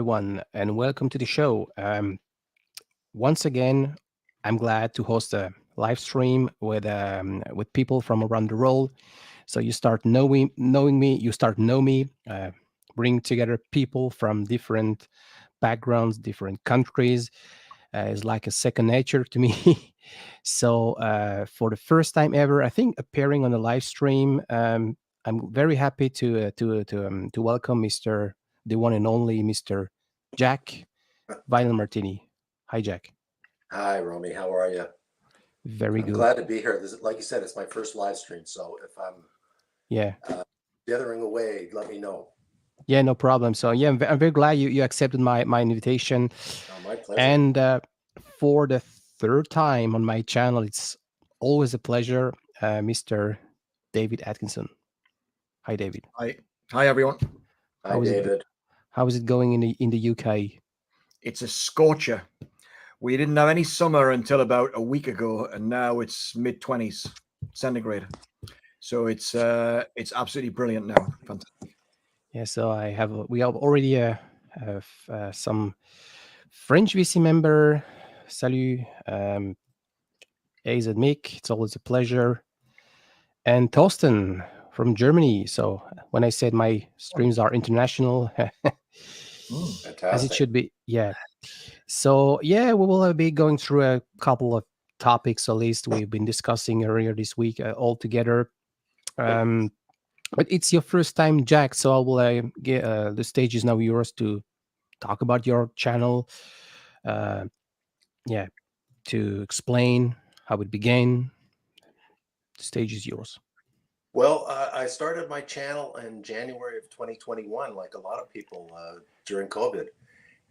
everyone, and welcome to the show. Once again, I'm glad to host a live stream with people from around the world. So you start knowing me, you start know me, bring together people from different backgrounds, different countries. Is like a second nature to me. So for the first time ever, I think appearing on a live stream, I'm very happy to welcome Mr. the one and only Mr. Jack Vinyl Martini. Hi, Jack. Hi, Romy. How are you? Very I'm good. glad to be here. This, like you said, it's my first live stream. So if I'm Yeah. dithering away, let me know. Yeah, no problem. So yeah, I'm very glad you accepted my invitation. Oh, my pleasure. And for the third time on my channel, it's always a pleasure, Mr. David Atkinson. Hi, David. Hi, everyone. Hi, How is it? David. How is it going in the UK? It's a scorcher. We didn't have any summer until about a week ago, and now it's mid-20s centigrade. So it's absolutely brilliant now. Fantastic. Yeah, so we have already some French VC member. Salut, AZ Mick. It's always a pleasure. And Thorsten from Germany. So when I said my streams are international, as it should be, yeah. So yeah, we will be going through a couple of topics, at least we've been discussing earlier this week all together. But it's your first time, Jack. So I will get the stage is now yours to talk about your channel. Yeah, to explain how it began. The stage is yours. Well, I started my channel in January of 2021, like a lot of people during COVID.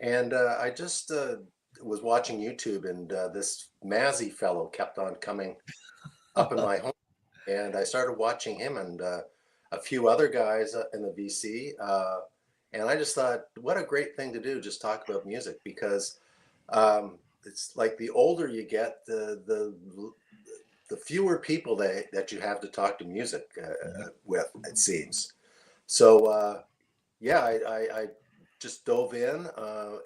And I just was watching YouTube, and this Mazzy fellow kept on coming up in my home. And I started watching him and a few other guys in the VC. And I just thought, what a great thing to do, just talk about music, because it's like the older you get, the fewer people that you have to talk to music with, it seems. So, yeah, I just dove in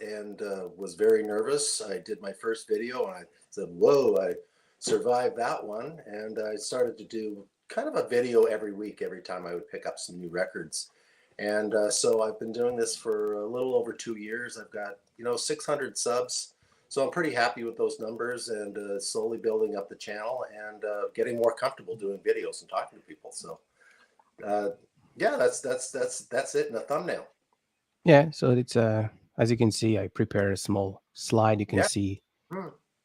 and was very nervous. I did my first video and I said, whoa, I survived that one. And I started to do kind of a video every week, every time I would pick up some new records. And so I've been doing this for a little over 2 years. I've got, 600 subs. So I'm pretty happy with those numbers, and slowly building up the channel and getting more comfortable doing videos and talking to people. So yeah, that's it in a thumbnail. Yeah, so it's as you can see, I prepared a small slide. You can see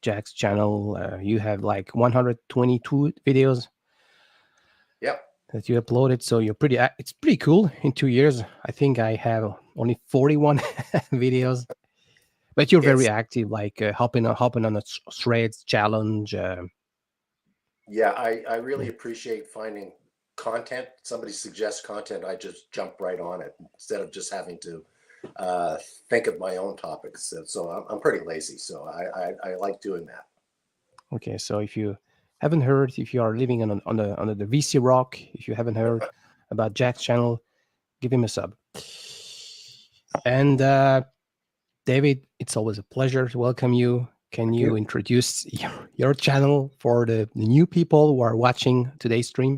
Jack's channel. You have like 122 videos. Yep. That you uploaded. So you're it's pretty cool. In 2 years, I think I have only 41 videos. But you're very active, like hopping on a threads challenge. Yeah, I really appreciate finding content. Somebody suggests content, I just jump right on it instead of just having to think of my own topics. So I'm pretty lazy, so I like doing that. Okay, so if you haven't heard, if you are living on the VC Rock, if you haven't heard about Jack's channel, give him a sub. And David, it's always a pleasure to welcome you. Can you introduce your channel for the new people who are watching today's stream?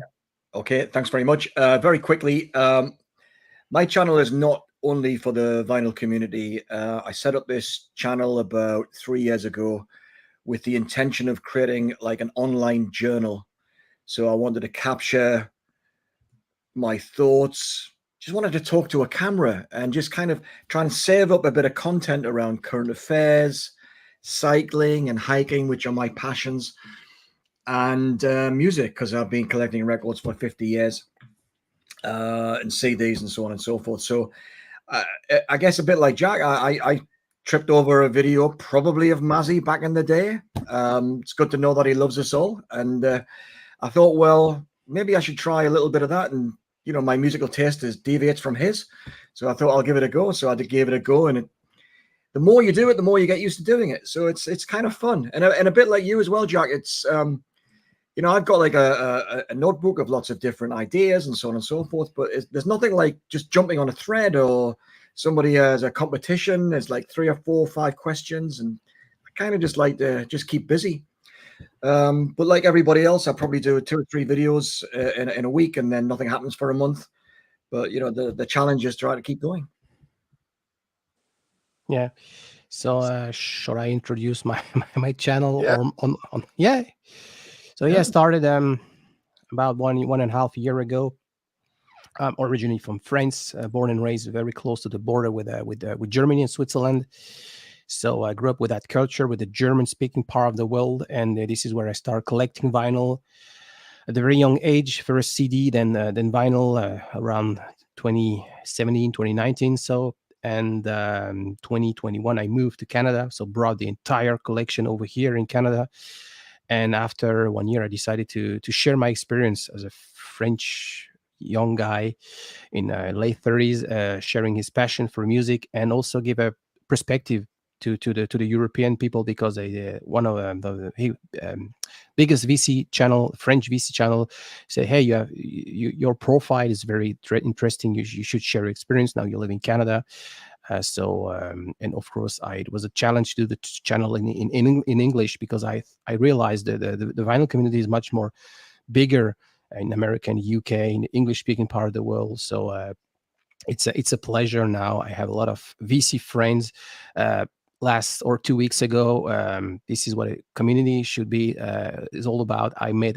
Okay, thanks very much. Very quickly, my channel is not only for the vinyl community. I set up this channel about 3 years ago with the intention of creating like an online journal. So I wanted to capture my thoughts, just wanted to talk to a camera and just kind of try and save up a bit of content around current affairs, cycling and hiking, which are my passions, and music, because I've been collecting records for 50 years and CDs and so on and so forth. So I guess a bit like Jack, I tripped over a video probably of Mazzy back in the day. It's good to know that he loves us all. And I thought, well, maybe I should try a little bit of that. And my musical taste deviates from his. So I thought I'll give it a go. So I gave it a go. And the more you do it, the more you get used to doing it. So it's kind of fun. And a bit like you as well, Jack. It's, I've got like a notebook of lots of different ideas and so on and so forth. But there's nothing like just jumping on a thread or somebody has a competition, there's like 3 or 4 or 5 questions, and I kind of just like to just keep busy. But like everybody else, I probably do 2 or 3 videos in a week, and then nothing happens for a month. But you know, the challenge is trying to keep going. Yeah. So should I introduce my my channel Yeah. on yeah. So yeah, I started about 1.5 year ago. I'm originally from France, born and raised very close to the border with Germany and Switzerland. So I grew up with that culture, with the German-speaking part of the world, and this is where I started collecting vinyl at a very young age. First CD, then vinyl around 2017, 2019. So and 2021, I moved to Canada, so brought the entire collection over here in Canada. And after 1 year, I decided to share my experience as a French young guy in late 30s, sharing his passion for music and also give a perspective to the European people, because one of the biggest VC channel, French VC channel, say, hey, your profile is very interesting. You should share your experience. Now you live in Canada. And of course, it was a challenge to do the channel in English, because I realized that the vinyl community is much more bigger in America and UK, in the English speaking part of the world. So it's a pleasure. Now I have a lot of VC friends. Last or 2 weeks ago, this is what a community should be is all about. I met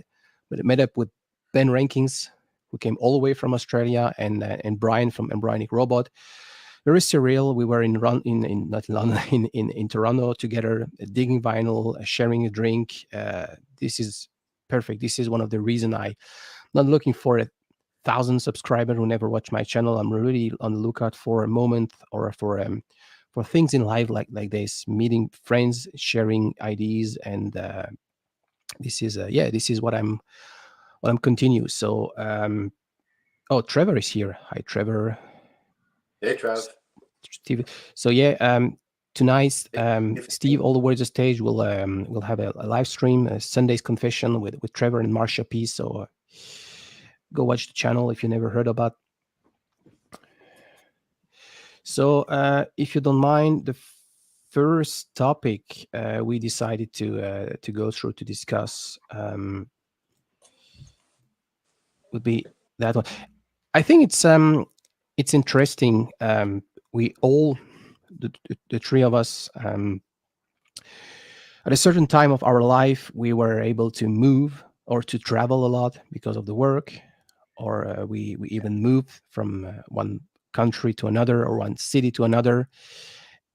up with Ben Rankins, who came all the way from Australia, and Brian from Embryonic Robot. Very surreal. We were in not in London, in Toronto together, digging vinyl, sharing a drink. This is perfect. This is one of the reason I'm not looking for 1,000 subscribers who never watch my channel. I'm really on the lookout for a moment, or for things in life like this, meeting friends, sharing ideas, and this is what I'm continue. So oh, Trevor is here. Hi, Trevor. Hey, Trav. Steve. So yeah, tonight, If Steve, all the words of stage will have a live stream, a Sunday's confession with Trevor and Marsha P. So go watch the channel if you never heard about. So if you don't mind, the first topic we decided to go through to discuss would be that one. I think it's interesting. We all, the three of us, at a certain time of our life, we were able to move or to travel a lot because of the work, or we even moved from one country to another, or one city to another.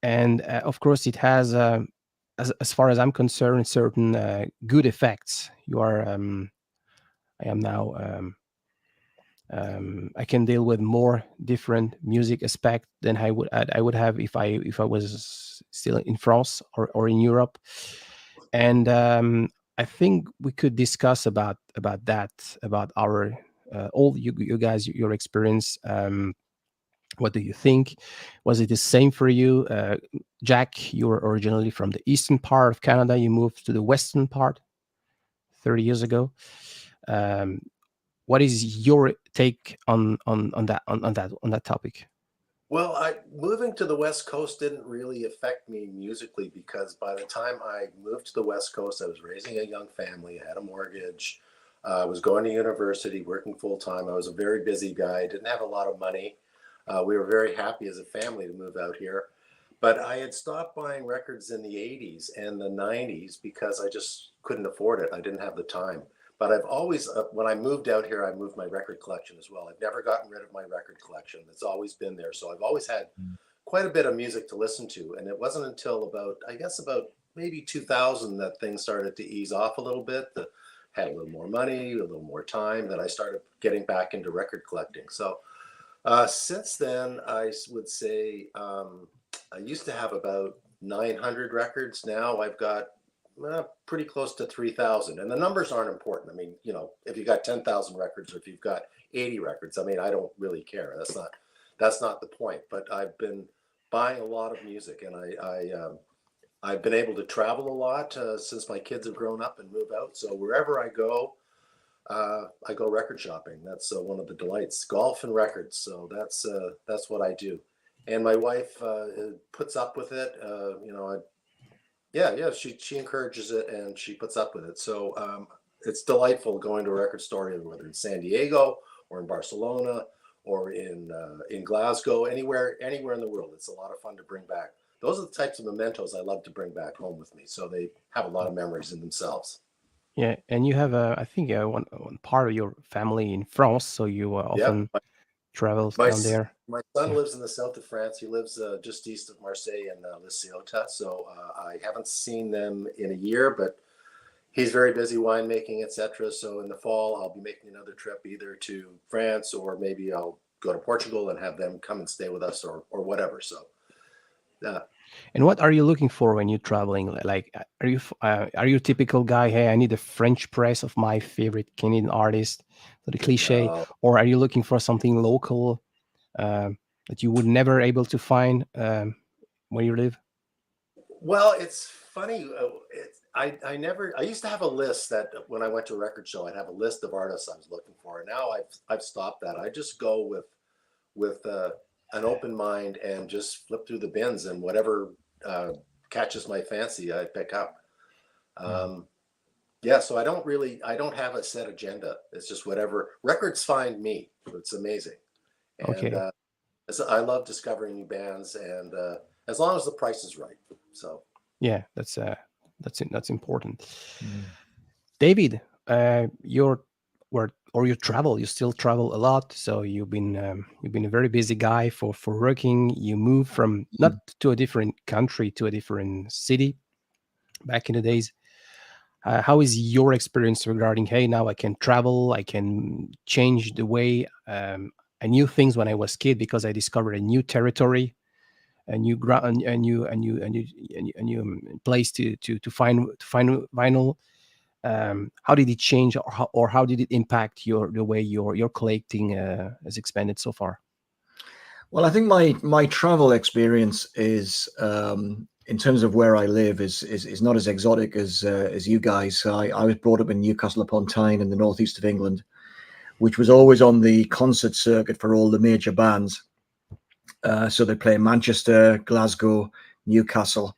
And of course, it has, as far as I'm concerned, certain good effects. I am now. I can deal with more different music aspect than I would have if I was still in France or in Europe. And I think we could discuss about that, about our all you guys, your experience. What do you think? Was it the same for you, Jack? You were originally from the eastern part of Canada. You moved to the western part 30 years ago. Um, what is your take on that topic? Well, moving to the West Coast didn't really affect me musically, because by the time I moved to the West Coast, I was raising a young family, I had a mortgage, I was going to university, working full time. I was a very busy guy, didn't have a lot of money. We were very happy as a family to move out here. But I had stopped buying records in the 80s and the 90s because I just couldn't afford it. I didn't have the time. But I've always, when I moved out here, I moved my record collection as well. I've never gotten rid of my record collection. It's always been there. So I've always had quite a bit of music to listen to. And it wasn't until about maybe 2000 that things started to ease off a little bit. Had a little more money, a little more time, that I started getting back into record collecting. So since then, I would say I used to have about 900 records. Now I've got pretty close to 3,000. And the numbers aren't important. I mean, if you've got 10,000 records, or if you've got 80 records, I mean, I don't really care. That's not the point. But I've been buying a lot of music, and I've been able to travel a lot since my kids have grown up and moved out. So wherever I go record shopping. That's one of the delights. Golf and records. So that's what I do. and my wife puts up with it. Yeah, she encourages it and she puts up with it. So it's delightful going to a record store, whether in San Diego or in Barcelona or in Glasgow, anywhere in the world. It's a lot of fun to bring back. Those are the types of mementos I love to bring back home with me. So they have a lot of memories in themselves. Yeah, and you have I think one part of your family in France, so you Yeah, often travel my down there. my son Yeah. lives in the south of France. He lives just east of Marseille in Les Ciotat. So I haven't seen them in a year, but he's very busy winemaking, etc. So in the fall, I'll be making another trip either to France or maybe I'll go to Portugal and have them come and stay with us or whatever. So yeah. And what are you looking for when you're traveling? Like, are you a typical guy? Hey, I need a French press of my favorite Canadian artist, so the cliche, No. or are you looking for something local that you would never able to find where you live? Well, it's funny. I used to have a list that when I went to a record show, I'd have a list of artists I was looking for. And now I've stopped that. I just go with an open mind and just flip through the bins and whatever catches my fancy, I pick up. Yeah, so I don't have a set agenda. It's just whatever records find me. It's amazing. And Okay. I love discovering new bands, and as long as the price is right. So Yeah, that's important. David, you're where or you travel. You still travel a lot, so you've been a very busy guy for working. You moved from not to a different country to a different city back in the days. How is your experience regarding? Hey, now I can travel. I can change the way I knew things when I was kid because I discovered a new territory, a new ground, a new place to find vinyl. How did it change, or how did it impact the way your collecting has expanded so far? Well, I think my travel experience is, in terms of where I live, is not as exotic as you guys. I was brought up in Newcastle upon Tyne in the northeast of England, which was always on the concert circuit for all the major bands. So they play Manchester, Glasgow, Newcastle,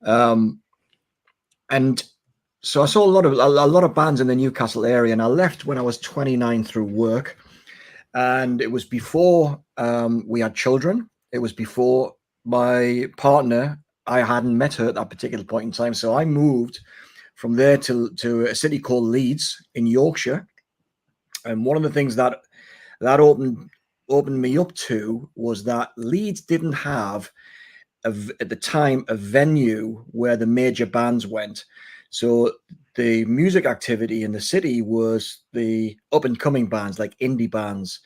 and so I saw a lot of bands in the Newcastle area. And I left when I was 29 through work. And it was before we had children. It was before my partner, I hadn't met her at that particular point in time. So I moved from there to a city called Leeds in Yorkshire. And one of the things that opened me up to was that Leeds didn't have, at the time, a venue where the major bands went. So the music activity in the city was the up and coming bands, like indie bands.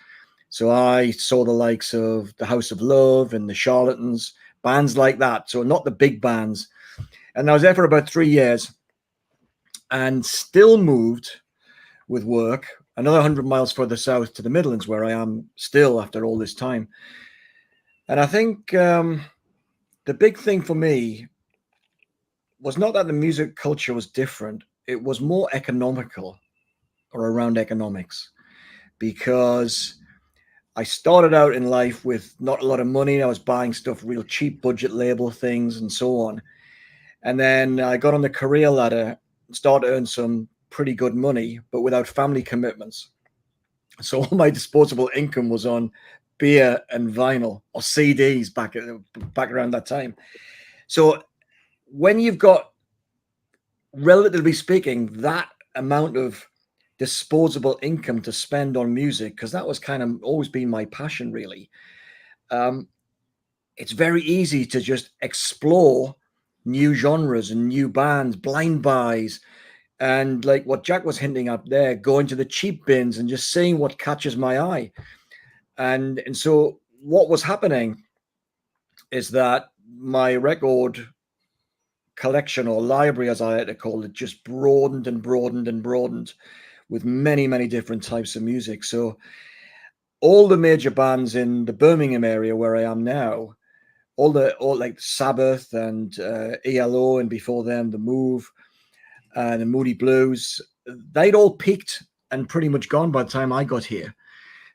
So I saw the likes of the House of Love and the Charlatans, bands like that. So not the big bands. And I was there for about 3 years and still moved with work another 100 miles further south to the Midlands, where I am still after all this time. And I think the big thing for me was not that the music culture was different. It was more economical, or around economics, because I started out in life with not a lot of money. I was buying stuff real cheap, budget label things and so on. And then I got on the career ladder, started to earn some pretty good money, but without family commitments. So all my disposable income was on beer and vinyl, or CDs back around that time. So when you've got, relatively speaking, that amount of disposable income to spend on music, because that was kind of always been my passion, really, it's very easy to just explore new genres and new bands, blind buys, and like what Jack was hinting at there, going to the cheap bins and just seeing what catches my eye. And so what was happening is that my record collection, or library as I had to call it, just broadened and broadened and broadened with many, many different types of music. So all the major bands in the Birmingham area where I am now, all like Sabbath and ELO, and before them the Move and the Moody Blues, they'd all peaked and pretty much gone by the time I got here.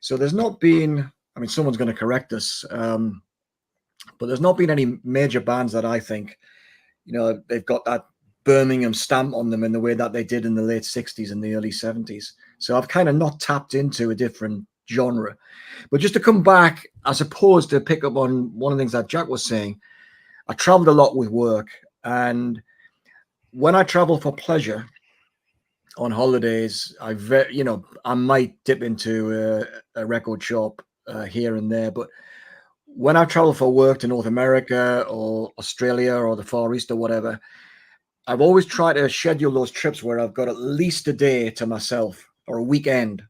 So there's not been, I mean, someone's going to correct us, but there's not been any major bands that I think, they've got that Birmingham stamp on them in the way that they did in the late 60s and the early 70s. So I've kind of not tapped into a different genre. But just to come back, I suppose, to pick up on one of the things that Jack was saying, I traveled a lot with work. And when I travel for pleasure on holidays, I might dip into a record shop here and there. But when I travel for work to North America or Australia or the Far East or whatever, I've always tried to schedule those trips where I've got at least a day to myself or a weekend.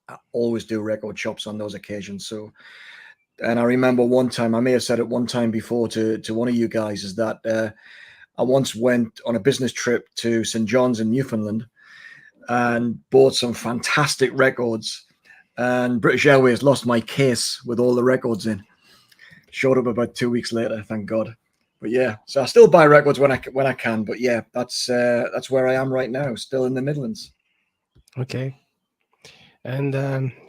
I always do record shops on those occasions. So, and I remember one time, I may have said it one time before to one of you guys, is that I once went on a business trip to St. John's in Newfoundland and bought some fantastic records. And British Airways lost my case with all the records in. Showed up about 2 weeks later, thank God. But yeah, so I still buy records when I can. But yeah, that's where I am right now, still in the Midlands. Okay. And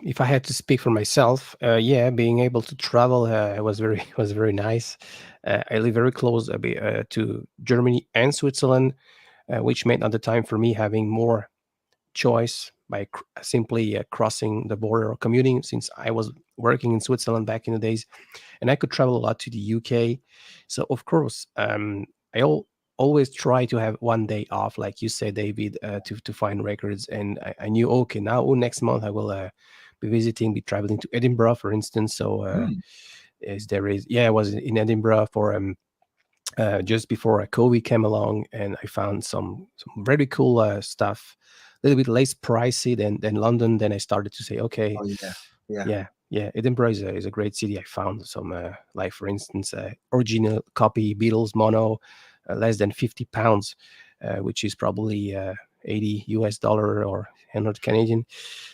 if I had to speak for myself, yeah, being able to travel was very nice. I live very close to Germany and Switzerland, which meant at the time for me having more choice by simply crossing the border or commuting, since I was working in Switzerland back in the days, and I could travel a lot to the UK. So of course, always try to have one day off, like you said, David, to find records. And I knew, okay, now next month I will be traveling to Edinburgh, for instance. So I was in Edinburgh for just before COVID came along, and I found some very cool stuff, a little bit less pricey than London. Then I started to say, okay, Oh yeah, yeah. yeah, Edinburgh is a great city. I found some, like for instance, original copy Beatles mono, less than £50, which is probably $80 or 100 Canadian,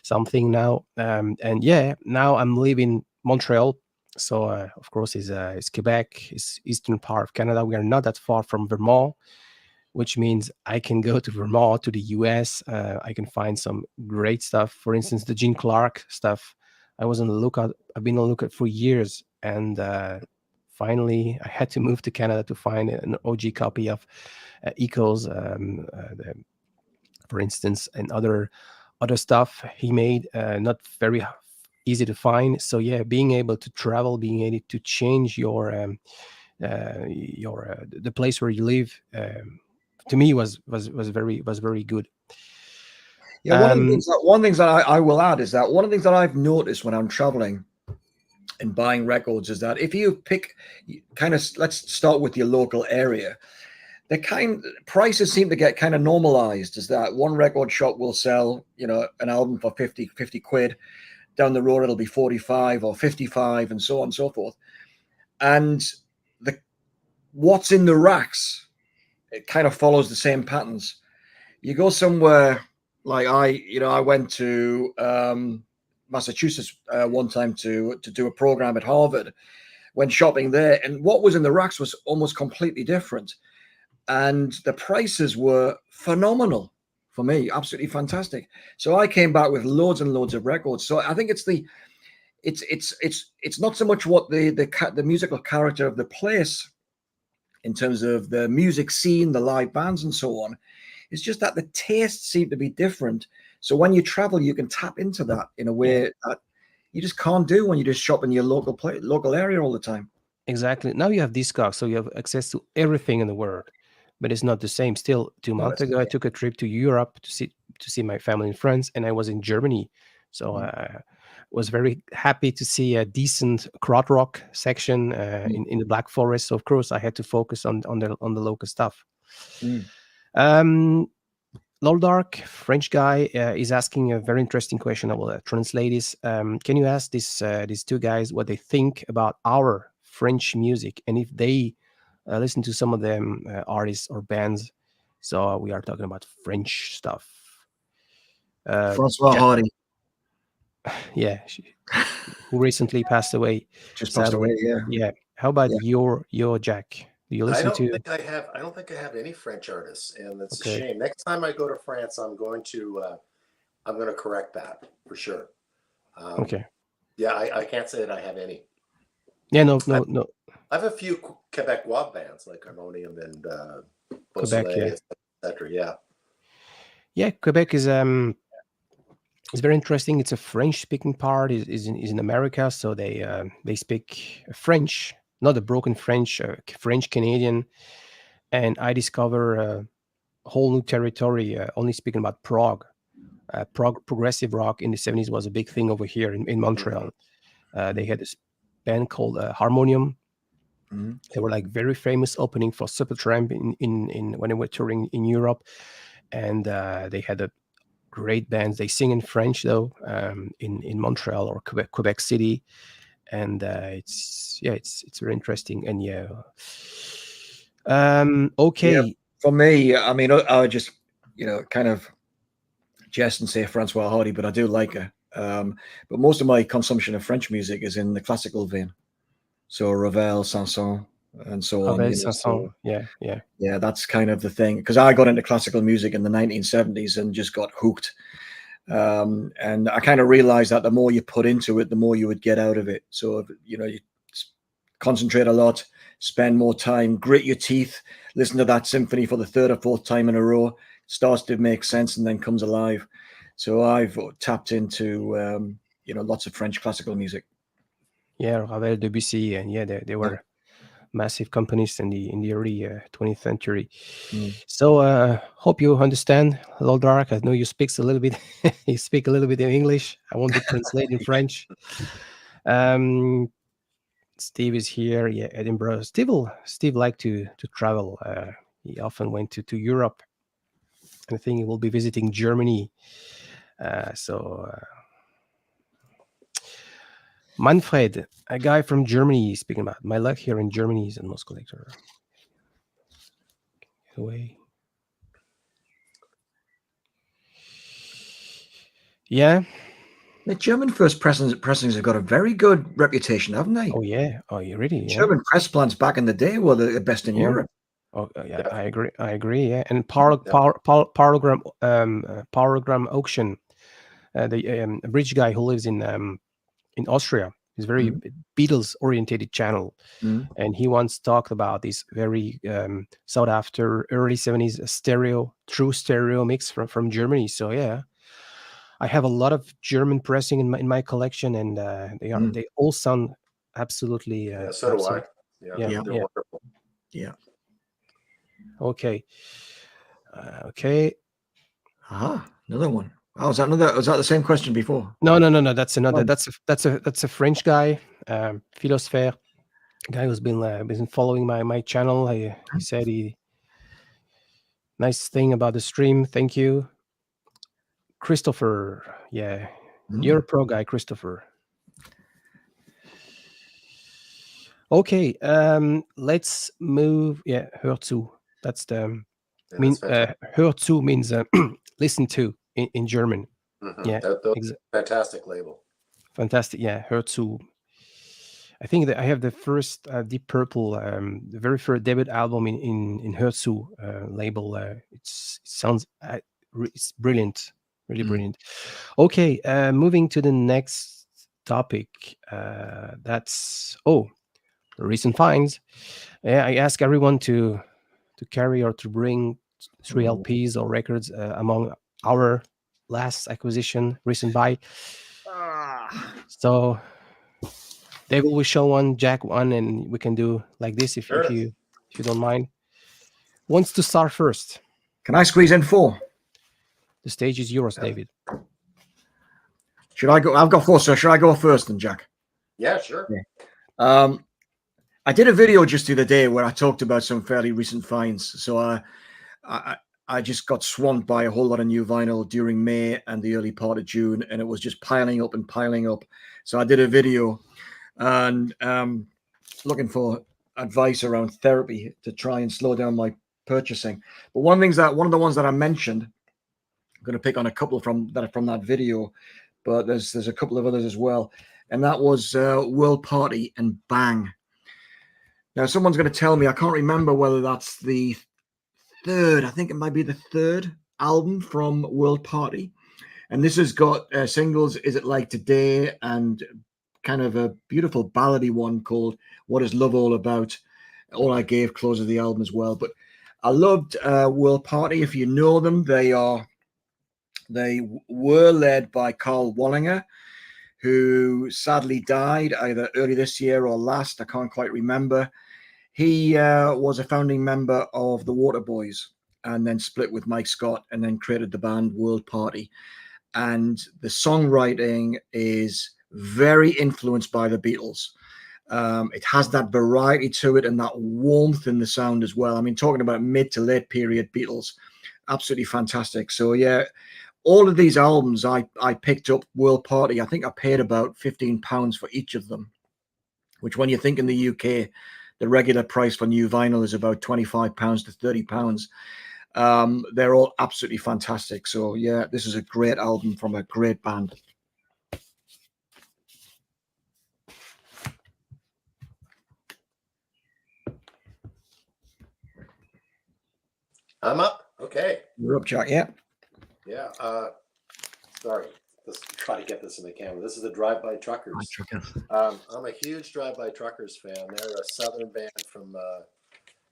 something now. And yeah, now I'm living Montreal. So of course, is Quebec, is eastern part of Canada. We are not that far from Vermont, which means I can go to Vermont, to the US. I can find some great stuff. For instance, the Gene Clark stuff. I was on the lookout. I've been on the lookout for years, and finally, I had to move to Canada to find an OG copy of Echoes, for instance, and other stuff he made. Not very easy to find. So yeah, being able to travel, being able to change your the place where you live, to me was very good. Yeah, one of the things that I will add is that one of the things that I've noticed when I'm traveling and buying records is that if you pick let's start with your local area, prices seem to get kind of normalized. Is that one record shop will sell, an album for 50 quid, down the road it'll be 45 or 55, and so on and so forth. And what's in the racks, it kind of follows the same patterns. You go somewhere like I went to Massachusetts one time to do a program at Harvard. Went shopping there, and what was in the racks was almost completely different, and the prices were phenomenal for me, absolutely fantastic. So I came back with loads and loads of records. So I think it's not so much what the musical character of the place in terms of the music scene, the live bands, and so on. It's just that the tastes seem to be different. So when you travel, you can tap into that in a way that you just can't do when you just shop in your local area all the time. Exactly. Now you have Discogs, so you have access to everything in the world, but it's not the same. Still, 2 months ago, I took a trip to Europe to see my family and friends, and I was in Germany. So I was very happy to see a decent krautrock section in the Black Forest. So of course, I had to focus on the local stuff. Loldark, French guy, is asking a very interesting question. I will translate this. Can you ask these two guys what they think about our French music, and if they listen to some of them artists or bands? So we are talking about French stuff. Francois Hardy. Yeah, who recently passed away. Just passed away, yeah. Yeah. How about your Jack? Do you listen to? I don't think I have any French artists, and it's a Okay. shame. Next time I go to France, I'm going to correct that for sure. Okay. Yeah, I can't say that I have any. Yeah, no. I have a few Quebecois bands like Harmonium and Quebec, yeah. Beausoleil, etc. Yeah. Yeah, Quebec is very interesting. It's a French-speaking part. Is in America, so they speak French, not a broken French, French Canadian. And I discover a whole new territory. Only speaking about Prague. Progressive rock in the 70s was a big thing over here in Montreal. They had this band called Harmonium. They were like very famous opening for Supertramp in when they were touring in Europe, and they had a great bands. They sing in French though, in Montreal or Quebec City, and it's very interesting. And okay. Yeah, for me, I mean, I would just kind of jest and say Francois Hardy, but I do like her. But most of my consumption of French music is in the classical vein, so Ravel, Sanson, and so on. Ravel, You know, Sanson, so, yeah. that's kind of the thing, because I got into classical music in the 1970s and just got hooked. And I kind of realized that the more you put into it, the more you would get out of it. So, you concentrate a lot, spend more time, grit your teeth, listen to that symphony for the third or fourth time in a row, starts to make sense and then comes alive. So I've tapped into, lots of French classical music. Yeah, Ravel, Debussy, and they were massive companies in the early 20th century. So hope you understand, Hello Dark. I know you speak a little bit. You speak a little bit in English. I want to translate in French. Steve is here. Yeah, Edinburgh. Steve liked to travel. He often went to Europe. I think he will be visiting Germany. Manfred, a guy from Germany, speaking about my luck here in Germany is a most collector. Get away. Yeah. The German first pressings have got a very good reputation, haven't they? Oh yeah. Oh, you really? Yeah. German press plants back in the day were the best in Europe. Oh yeah, I agree. Yeah, and Parogram auction. The British guy who lives in Austria is very Beatles orientated channel, and he once talked about this very sought after early 70s true stereo mix from Germany. So yeah, I have a lot of German pressing in my collection, and they all sound absolutely. So do I. Yeah, they're wonderful. Yeah. Okay. Okay. Another one. Oh, was that the same question before? No. That's another. That's a French guy, Philosopher, guy who's been following my channel. He said nice thing about the stream. Thank you, Christopher. Yeah, you're a pro guy, Christopher. Okay. Let's move. Yeah, hör zu. That's the. Hör zu means listen to in German. Yeah, fantastic label. Fantastic. Yeah, hör zu. I think that I have the first Deep Purple, the very first debut album in hör zu label. It sounds it's brilliant, really brilliant. Okay, moving to the next topic. That's recent finds. I ask everyone to carry or to bring 3 LPs or records among our last acquisition, recent buy. So David will show one, Jack one, and we can do like this if you don't mind. Wants to start first? Can I squeeze in 4? The stage is yours, David. Should I go? I've got 4, so should I go first then, Jack? Yeah, sure. Yeah. I did a video just the other day where I talked about some fairly recent finds. So I just got swamped by a whole lot of new vinyl during May and the early part of June, and it was just piling up and piling up. So I did a video and looking for advice around therapy to try and slow down my purchasing. But one of the ones that I mentioned, I'm going to pick on a couple from that video, but there's a couple of others as well, and that was World Party and Bang. Now someone's going to tell me, I can't remember whether that's the third, I think it might be the third album from World Party, and this has got singles Is It Like Today and kind of a beautiful ballady one called "What Is Love All About." All I Gave closes the album as well. But I loved World Party. If you know them, they were led by Carl Wallinger, who sadly died either early this year or last. I can't quite remember. He was a founding member of the Waterboys and then split with Mike Scott and then created the band World Party. And the songwriting is very influenced by the Beatles. It has that variety to it and that warmth in the sound as well. I mean, talking about mid to late period Beatles, absolutely fantastic. So yeah, all of these albums I picked up World Party. I think I paid about £15 for each of them, which when you think in the UK, the regular price for new vinyl is about £25 to £30. They're all absolutely fantastic. So yeah, this is a great album from a great band. I'm up. Okay. You're up, Jack. Yeah. Yeah. Sorry. Let's try to get this in the camera. This is the Drive-By Truckers. I'm a huge Drive-By Truckers fan. They're a southern band from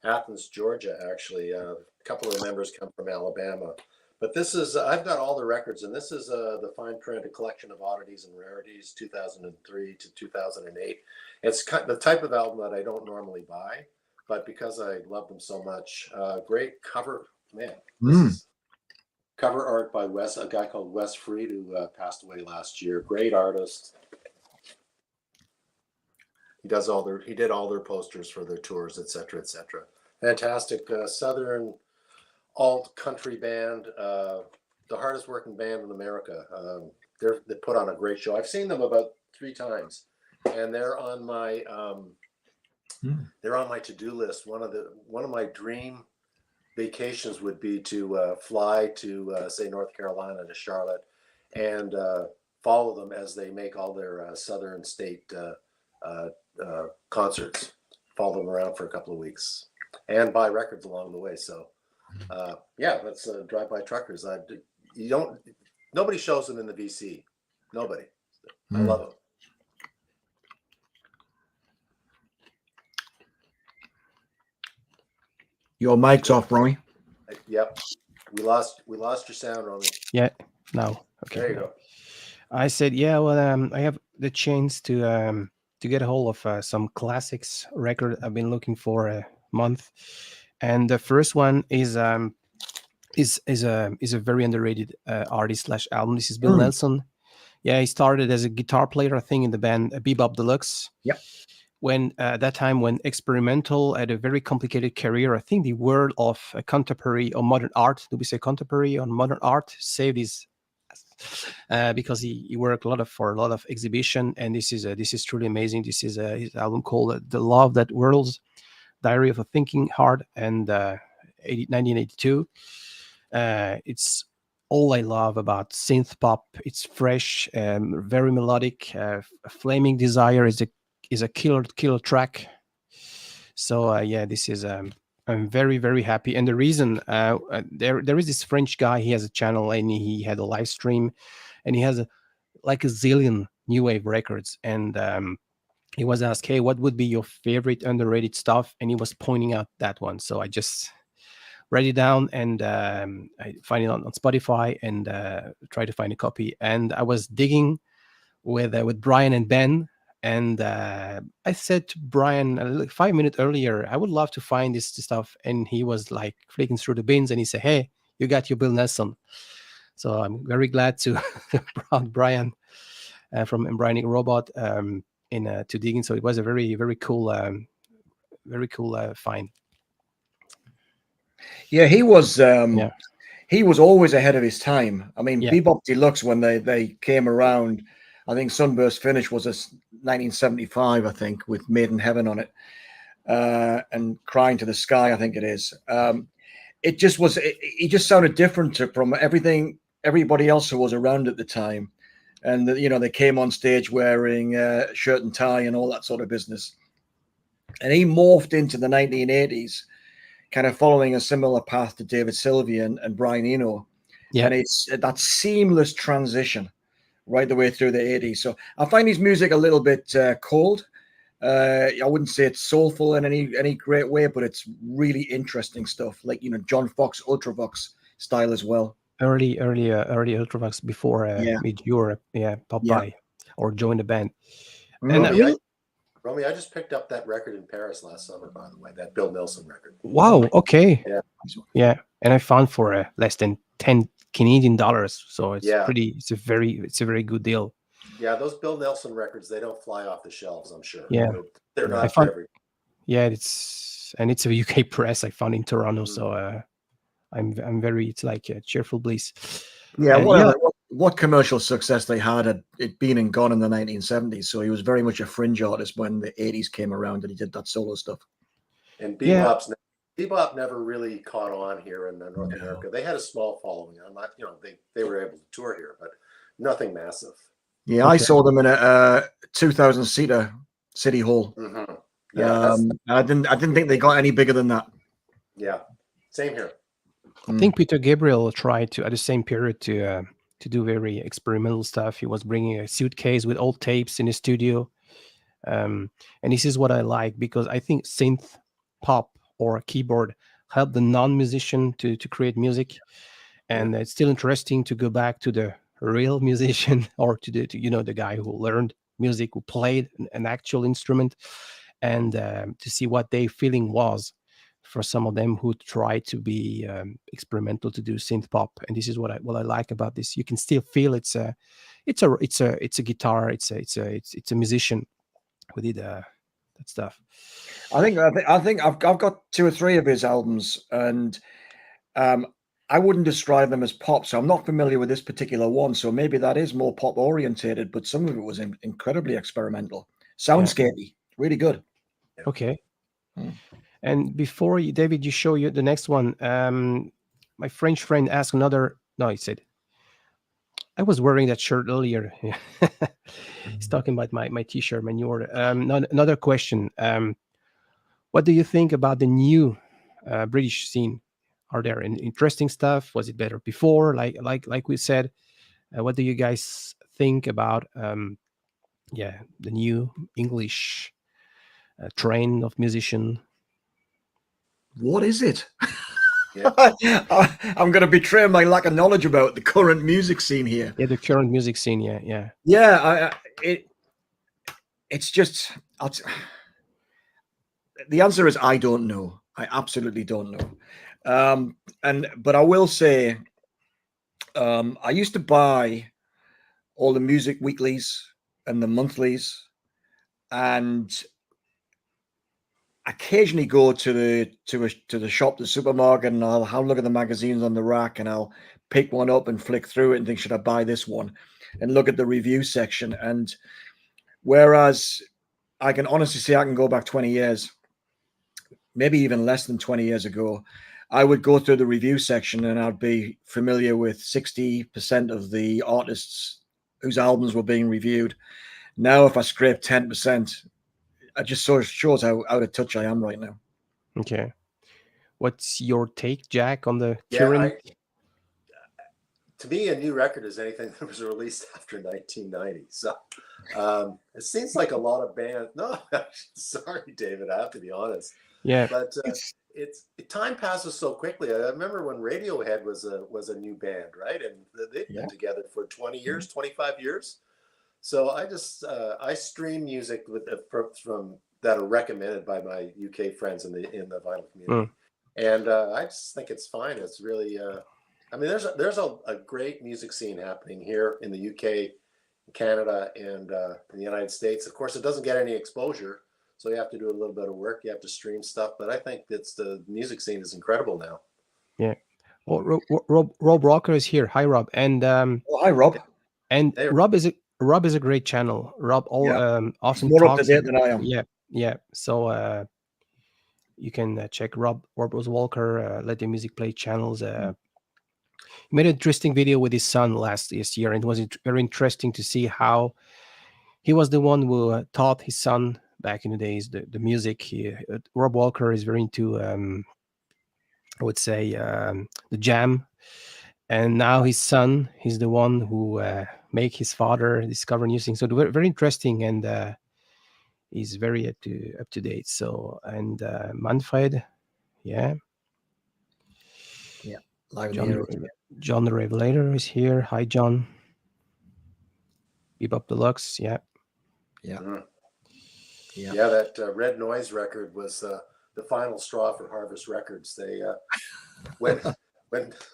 Athens, Georgia, actually. A couple of members come from Alabama. But this is, I've got all the records, and this is the fine print, a collection of oddities and rarities, 2003 to 2008. It's the type of album that I don't normally buy, but because I love them so much, great cover, man. This is cover art by a guy called Wes Freed, who passed away last year. Great artist. He did all their posters for their tours, etc., etc. Fantastic southern alt country band, the hardest working band in America. They put on a great show. I've seen them about 3 times, and they're on my to-do list. One of my dream vacations would be to fly to say North Carolina, to Charlotte, and follow them as they make all their southern state concerts. Follow them around for a couple of weeks and buy records along the way. So yeah, that's Drive-By Truckers. Nobody shows them in the VC. Nobody. I love them. Your mic's off, Romy. Yep. We lost your sound, Romy. Yeah. No. Okay. There you go. I said, yeah. Well, I have the chance to get a hold of some classics record I've been looking for a month, and the first one is a very underrated artist / album. This is Bill Nelson. Yeah, he started as a guitar player, I think, in the band Bebop Deluxe. Yep. When at that time, when experimental had a very complicated career, I think the world of contemporary or modern art, do we say contemporary or modern art, saved his because he worked for a lot of exhibition, and this is truly amazing. This is his album called "The Love That Whirls," Diary of a Thinking Heart, and 1982. It's all I love about synth pop. It's fresh, very melodic. Flaming Desire is a killer track. So yeah, this is I'm very, very happy. And the reason there is this French guy. He has a channel and he had a live stream, and he has like a zillion new wave records. And he was asked, "Hey, what would be your favorite underrated stuff?" And he was pointing out that one. So I just write it down and I find it on Spotify and try to find a copy. And I was digging with Brian and Ben. And I said to Brian like 5 minutes earlier, I would love to find this stuff. And he was like flicking through the bins and he said, "Hey, you got your Bill Nelson." So I'm very glad to brought Brian from Embryonic Robot to dig in. So it was a very, very cool find. Yeah, he was always ahead of his time. I mean, Bebop Deluxe, when they came around, I think Sunburst Finish was a 1975, I think, with Made in Heaven on it, and Crying to the Sky, I think it is. It just was. It just sounded different from everybody else who was around at the time, and they came on stage wearing shirt and tie and all that sort of business. And he morphed into the 1980s, kind of following a similar path to David Sylvian and Brian Eno. Yeah. And it's that seamless transition right the way through the 80s. So I find his music a little bit cold. I wouldn't say it's soulful in any great way, but it's really interesting stuff, like John Fox Ultravox style as well. Early Ultravox before Yeah, mid Europe, pop yeah. by or join the band. And Mm. Romy, I just picked up that record in Paris last summer, by the way, that Bill Nilsson record. wow, okay, Yeah. yeah, and I found for less than 10 Canadian dollars, so it's Yeah. it's a very good deal. Yeah, those Bill Nelson records, they don't fly off the shelves, I'm sure. Yeah. They're I not for found, every. yeah, it's a UK press I found in Toronto, Mhm. so I'm very, it's like a cheerful bliss. Yeah, And what commercial success they had at it being and gone in the 1970s. So he was very much a fringe artist when the 80s came around and he did that solo stuff. And Yeah. bebop never really caught on here in North America. They had a small following. I'm not, they were able to tour here, but nothing massive. Yeah, I saw them in a 2,000 seater City Hall. Mm-hmm. Yeah, I didn't think they got any bigger than that. Yeah, same here. I think Peter Gabriel tried to, at the same period, to do very experimental stuff. He was bringing a suitcase with old tapes in his studio, and this is what I like, because I think synth pop or keyboard help the non-musician to create music, and it's still interesting to go back to the real musician or to the guy who learned music, who played an actual instrument, and to see what their feeling was. For some of them who try to be experimental, to do synth pop, and this is what I like about this. You can still feel it's a guitar, it's a musician who did that stuff. I think I've got 2 or 3 of his albums, and I wouldn't describe them as pop, so I'm not familiar with this particular one. So maybe that is more pop orientated, but some of it was incredibly experimental, soundscapey, really good. Okay. And before you, David, you show you the next one. My French friend asked another. No, he said, I was wearing that shirt earlier. He's talking about my T-shirt, my new order. Another question. What do you think about the new British scene? Are there interesting stuff? Was it better before? Like we said. What do you guys think about the new English train of musician? What is it? I'm going to betray my lack of knowledge about the current music scene here. Yeah, the current music scene. Yeah. It's just the answer is I don't know. I absolutely don't know. But I will say, I used to buy all the music weeklies and the monthlies, and occasionally go to the shop, the supermarket, and I'll look at the magazines on the rack, and I'll pick one up and flick through it and think, should I buy this one? And look at the review section. And whereas I can honestly say I can go back 20 years, maybe even less than 20 years ago, I would go through the review section and I'd be familiar with 60% of the artists whose albums were being reviewed. Now, if I scrape 10%, it just sort of shows how out of touch I am right now. Okay. What's your take, Jack, on the current? To me, a new record is anything that was released after 1990. So it seems like a lot of bands. No, sorry, David, I have to be honest. Yeah. But time passes so quickly. I remember when Radiohead was a new band, right? And they've been together for 20 years, 25 years. So I stream music from that are recommended by my UK friends in the vinyl community, and I just think it's fine. It's really, there's a great music scene happening here in the UK, Canada, and in the United States. Of course, it doesn't get any exposure, so you have to do a little bit of work. You have to stream stuff, but I think the music scene is incredible now. Yeah. Well, Rob Rocker is here. Hi, Rob. And hi, Rob. And hey, Rob is a great channel. Rob often more talks up to date than I am. Yeah. So you can check Rob Walker, Let the Music Play channels. He made an interesting video with his son last year, and it was very interesting to see how he was the one who taught his son back in the days the music. Rob Walker is very into I would say the jam and now his son, he's the one who make his father discover new things. So very, very interesting, and he's very up to date. So, and Manfred, yeah, Live in John, the area. John the Revelator is here. Hi, John. Bebop Deluxe, yeah. Yeah. Mhm. Yeah. Yeah, that Red Noise record was the final straw for Harvest Records. They when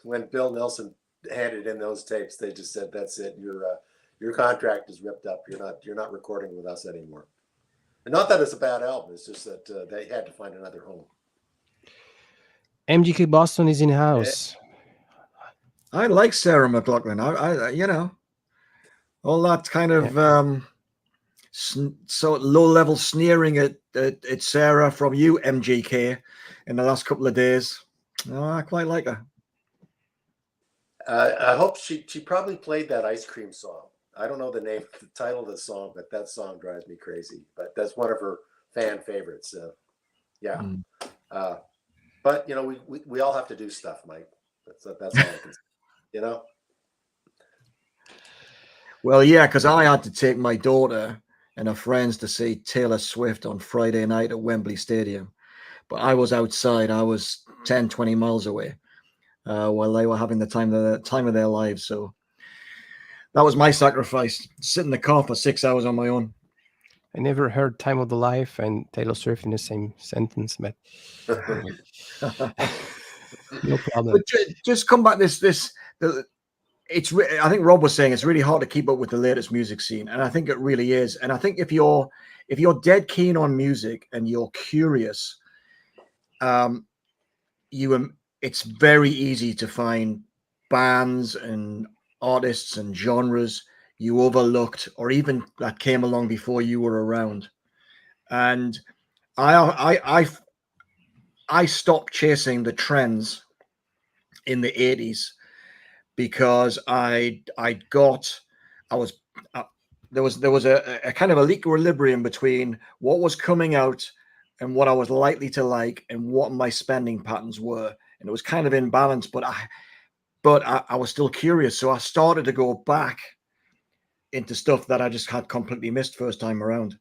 when Bill Nelson handed in those tapes, they just said, "That's it. Your contract is ripped up. You're not recording with us anymore." And not that it's a bad album. It's just that they had to find another home. MGK Boston is in house. I like Sarah McLachlan. I you know, all that kind of so low level sneering at Sarah from you, MGK, in the last couple of days. Oh, I quite like her. I hope she probably played that Ice Cream song. I don't know the title of the song, but that song drives me crazy. But that's one of her fan favorites. Yeah. Mm. But you know, we all have to do stuff, Mike. That's all I can say. You know. Well, yeah, because I had to take my daughter and her friends to see Taylor Swift on Friday night at Wembley Stadium. But I was outside. I was 10, 20 miles away while they were having the time of their lives. So that was my sacrifice. Sit in the car for 6 hours on my own. I never heard "Time of the Life" and Taylor Swift in the same sentence, but no problem. But just come back. I think Rob was saying it's really hard to keep up with the latest music scene, and I think it really is. And I think if you're dead keen on music and you're curious, it's very easy to find bands and artists and genres you overlooked, or even that came along before you were around. And I stopped chasing the trends in the 80s because there was a kind of a equilibrium between what was coming out and what I was likely to like and what my spending patterns were, and it was kind of in balance. But I was still curious, so I started to go back into stuff that I just had completely missed first time around,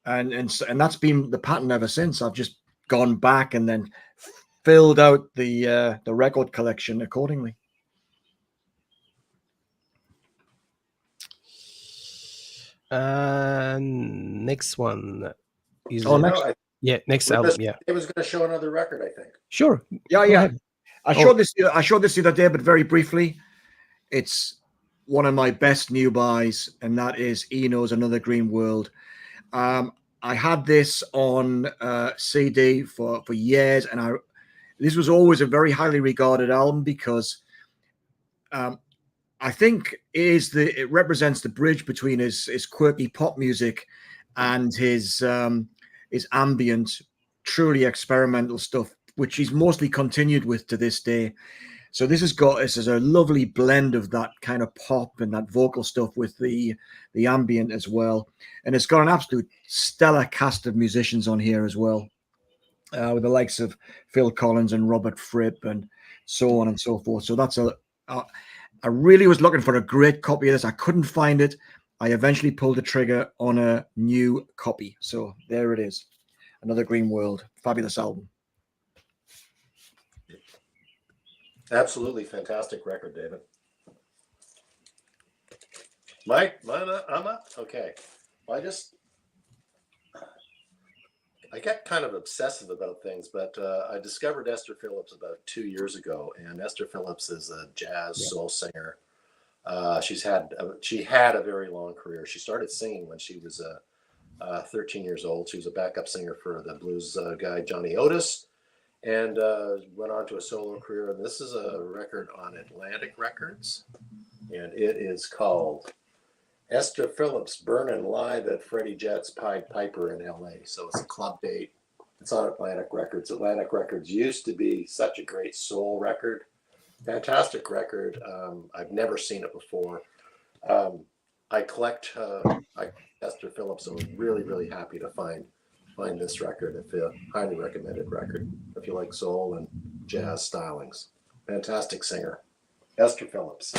and that's been the pattern ever since. I've just gone back and then filled out the record collection accordingly. Next one is next Lucas, album. Yeah, it was going to show another record, I think. sure. Yeah, Go yeah. ahead. I showed this the other day, but very briefly. It's one of my best new buys, and that is Eno's Another Green World. I had this on CD for years, and this was always a very highly regarded album because I think it represents the bridge between his quirky pop music and his ambient, truly experimental stuff, which he's mostly continued with to this day. So this is a lovely blend of that kind of pop and that vocal stuff with the ambient as well, and it's got an absolute stellar cast of musicians on here as well, with the likes of Phil Collins and Robert Fripp and so on and so forth. So that's I really was looking for a great copy of this. I couldn't find it. I eventually pulled the trigger on a new copy. So there it is. Another Green World. Fabulous album. Absolutely fantastic record, David. Mike, I'm up. Okay. Well, I get kind of obsessive about things, but I discovered Esther Phillips about 2 years ago, and Esther Phillips is a jazz soul singer. She had a very long career. She started singing when she was 13 years old. She was a backup singer for the blues guy Johnny Otis, and went on to a solo career. And this is a record on Atlantic Records, and it is called Esther Phillips Burnin' Live at Freddie Jet's Pied Piper in LA. So it's a club date. It's on Atlantic Records. Atlantic Records used to be such a great soul record. Fantastic record. I've never seen it before. I collect Esther Phillips. So I'm really, really happy to find this record. It's a highly recommended record if you like soul and jazz stylings. Fantastic singer. Esther Phillips.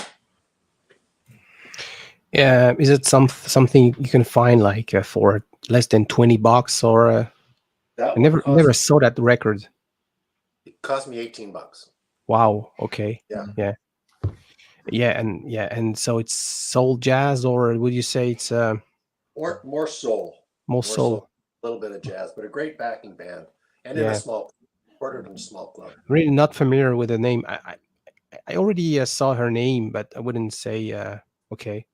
Yeah, is it something you can find like for less than $20 or? That I one never saw that record. it cost me $18. Wow. Okay. Yeah. Yeah. And so it's soul jazz, or would you say it's Or more soul. more soul? A little bit of jazz, but a great backing band. And in a Yeah. small, recorded in a small club. Really not familiar with the name. I already saw her name, but I wouldn't say. Okay.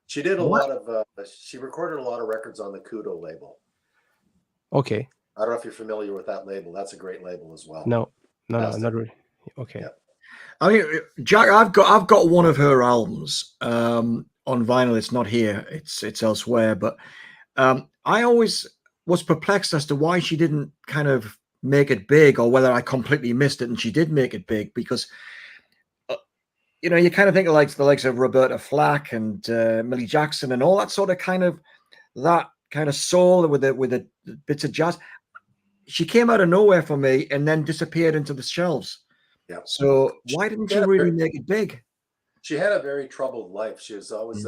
She did a lot of. She recorded a lot of records on the Kudo label. Okay. I don't know if you're familiar with that label. That's a great label as well. No, Fantastic. not really. Okay. Yeah. I mean, Jack, I've got one of her albums on vinyl. It's not here. It's elsewhere. But I always was perplexed as to why she didn't kind of make it big, or whether I completely missed it and she did make it big. Because you know, you kind of think of like the likes of Roberta Flack and Millie Jackson and all that sort of that kind of soul with the bits of jazz. She came out of nowhere for me and then disappeared into the shelves. Yeah. So why didn't she really make it big? She had a very troubled life. She was always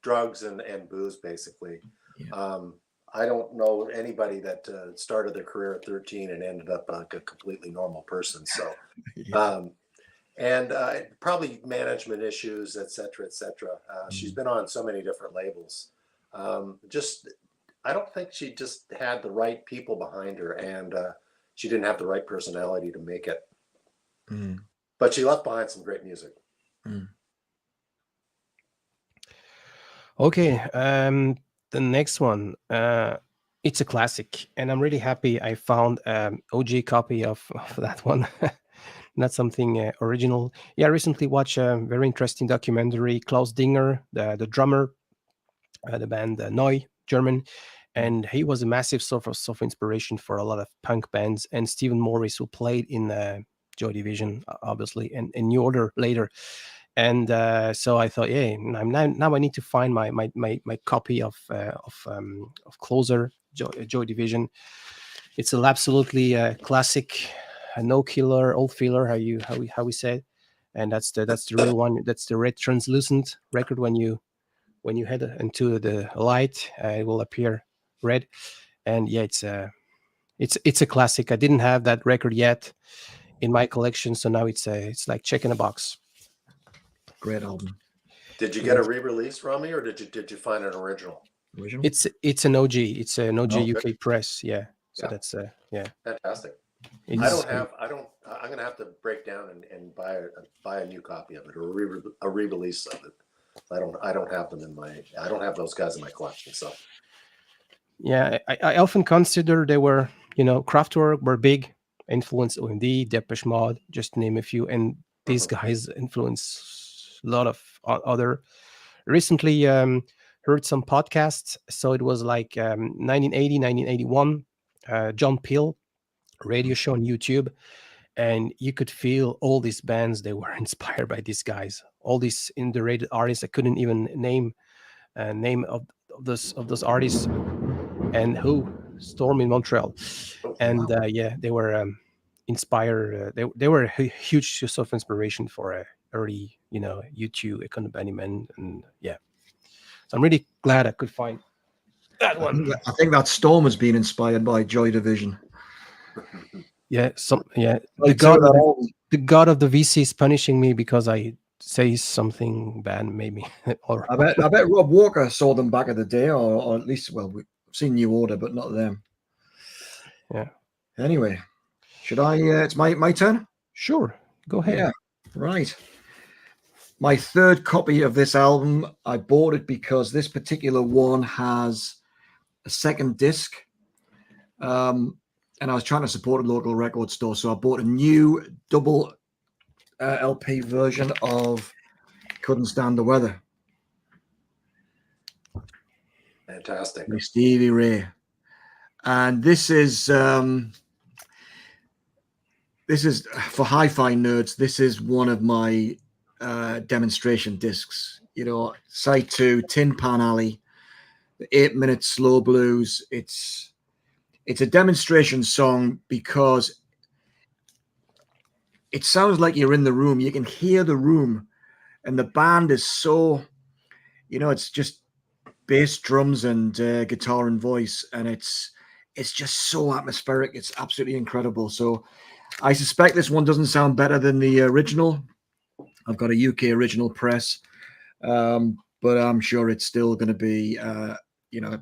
drugs and booze, basically. Yeah. I don't know anybody that started their career at 13 and ended up like a completely normal person. So, Yeah. and probably management issues, et cetera, et cetera. She's been on so many different labels. I don't think she just had the right people behind her, and she didn't have the right personality to make it. But she left behind some great music. Okay. The next one. It's a classic, and I'm really happy I found OG copy of that one. Not something original. Yeah, I recently watched a very interesting documentary. Klaus Dinger, the drummer, the band Neu, German, and he was a massive source of inspiration for a lot of punk bands. And Stephen Morris, who played in Joy Division, obviously, and in New Order later. And so I thought, yeah, now I need to find my copy of Closer, Joy Division. It's an absolutely classic, no killer, old feeler, how we say it. And that's the real one. That's the red translucent record. When you head into the light, it will appear red. And yeah, it's a classic. I didn't have that record yet in my collection, so now it's like checking a box. Great album. Did you get a re-release, Rami, or did you find an original? It's an OG. It's an OG UK press. Yeah. So that's yeah. Fantastic. I'm gonna have to break down and buy a new copy of it, or a re-release of it. I don't have them I don't have those guys in my collection. So yeah, I often consider they were, Kraftwerk were big, influenced OMD, Depeche Mode, just to name a few, and these guys influenced a lot of other. Recently heard some podcasts, so it was like 1980, 1981, John Peel radio show on YouTube, and you could feel all these bands, they were inspired by these guys, all these underrated artists. I couldn't even name of those artists, and who Storm in Montreal, and yeah, they were inspired. They were a huge source of inspiration for early, U2, accompaniment, and yeah. So I'm really glad I could find that one. I think that Storm has been inspired by Joy Division. Yeah, the god of the VC is punishing me because I say something bad, maybe. Or I bet Rob Walker saw them back in the day, or at least, well, we've seen New Order, but not them. Yeah. Anyway, should I? It's my turn. Sure, go ahead. Yeah, right. My third copy of this album, I bought it because this particular one has a second disc. And I was trying to support a local record store, so I bought a new double LP version of Couldn't Stand the Weather. Fantastic. With Stevie Ray. And this is for hi-fi nerds, this is one of my demonstration discs. Side 2, Tin Pan Alley, the 8-minute slow blues. It's a demonstration song because it sounds like you're in the room. You can hear the room and the band is so, it's just bass, drums, and guitar and voice, and it's just so atmospheric. It's absolutely incredible. So I suspect this one doesn't sound better than the original. I've got a UK original press, but I'm sure it's still going to be,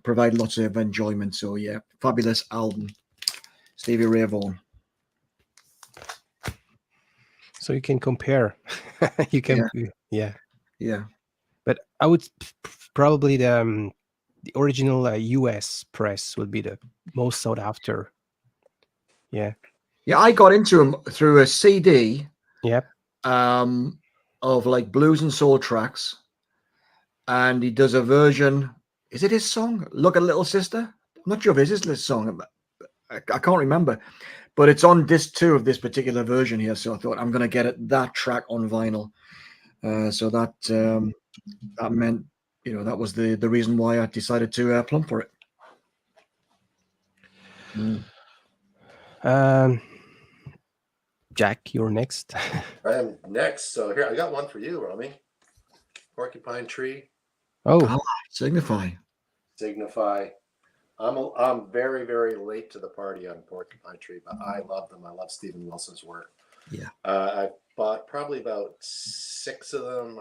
provide lots of enjoyment. So yeah, fabulous album, Stevie Ray Vaughan. So you can compare. You can, Yeah. But I would probably the original US press would be the most sought after. Yeah. Yeah, I got into him through a CD. Yep. Of like blues and soul tracks, and he does a version. Is it his song? Look at Little Sister. I'm not sure if it is his song. I can't remember, but it's on disc 2 of this particular version here. So I thought I'm going to get that track on vinyl. So that meant, that was the reason why I decided to plump for it. Jack, you're next. I am next. So here, I got one for you, Romy. Porcupine Tree. Oh, Signify. I'm very, very late to the party on Porcupine Tree, but I love them. I love Stephen Wilson's work. Yeah. I bought probably about 6 of them.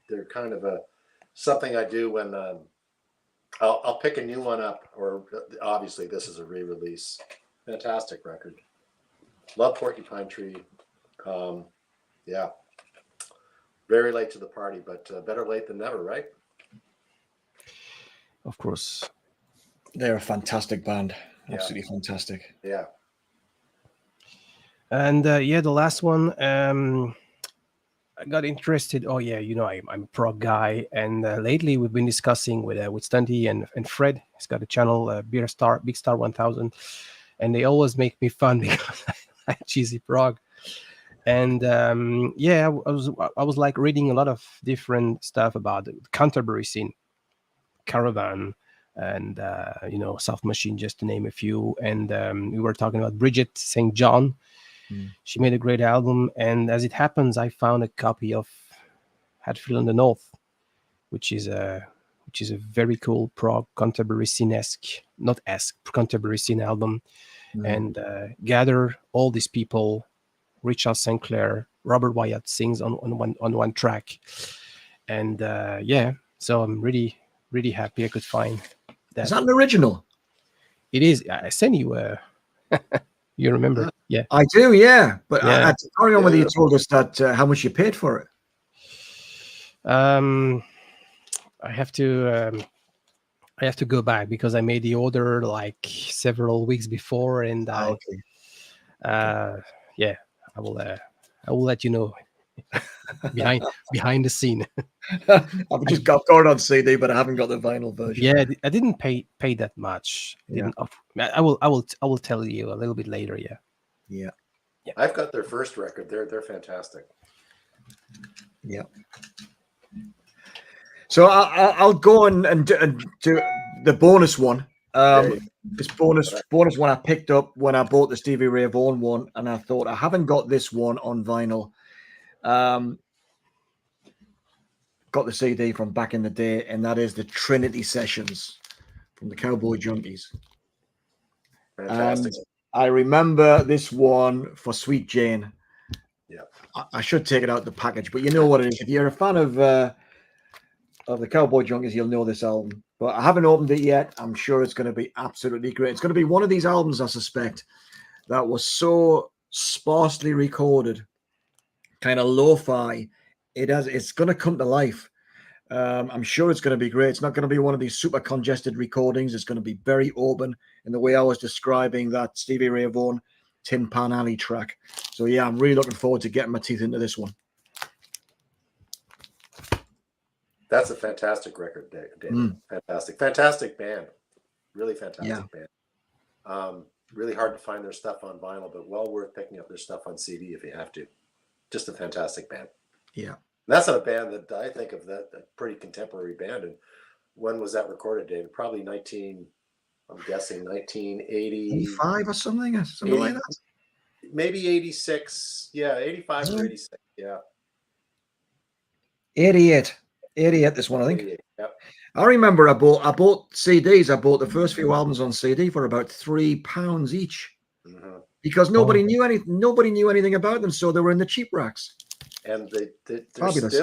They're kind of something I do when I'll pick a new one up, or obviously this is a re-release. Fantastic record. Love Porcupine Tree. Yeah. Very late to the party, but better late than never, right? Of course. They're a fantastic band. Absolutely fantastic. Yeah. And the last one, I got interested. Oh yeah, I'm a prog guy, and lately we've been discussing with Stunty and Fred. He's got a channel, Big Star 1000, and they always make me fun because I like cheesy prog. And I was like reading a lot of different stuff about the Canterbury scene, Caravan, and Soft Machine, just to name a few. And we were talking about Bridget St. John. She made a great album, and as it happens, I found a copy of Hatfield in the North, which is a very cool prog Canterbury scene-esque, not esque, Canterbury scene album, and gather all these people. Richard St. Clair, Robert Wyatt sings on one track, and so I'm really, really happy I could find that. Is that an original? It is. I sent you. You remember? Yeah, I do. Yeah, but Yeah. I can't remember whether you told us that how much you paid for it. I have to go back because I made the order like several weeks before, and I will let you know behind the scene. I've got it on CD, but I haven't got the vinyl version. Yeah, I didn't pay that much. I will tell you a little bit later. Yeah. I've got their first record. They're fantastic. Yeah. So I'll go and do the bonus one. This bonus one I picked up when I bought the Stevie Ray Vaughan one, and I thought I haven't got this one on vinyl. Got the CD from back in the day, and that is the Trinity Sessions from the Cowboy Junkies. Fantastic. And I remember this one for Sweet Jane. Yeah. I should take it out the package, but you know what it is. If you're a fan of the Cowboy Junkies, you'll know this album. But I haven't opened it yet. I'm sure it's going to be absolutely great. It's going to be one of these albums, I suspect, that was so sparsely recorded, kind of lo-fi. It's going to come to life. I'm sure it's going to be great. It's not going to be one of these super congested recordings. It's going to be very open in the way I was describing that Stevie Ray Vaughan Tin Pan Alley track. So yeah, I'm really looking forward to getting my teeth into this one. That's a fantastic record, David. Fantastic band. Really fantastic band. Really hard to find their stuff on vinyl, but well worth picking up their stuff on CD if you have to. Just a fantastic band. Yeah. And that's not a band that I think of that a pretty contemporary band. And when was that recorded, David? Probably 1980. 85 or something like that. Maybe 86. Yeah, 85 or 86. Yeah. 88. This one, I think. Yep. I remember I bought CDs. I bought the first few albums on CD for about £3 each, because nobody knew anything about them, so they were in the cheap racks. And they're Fabulous.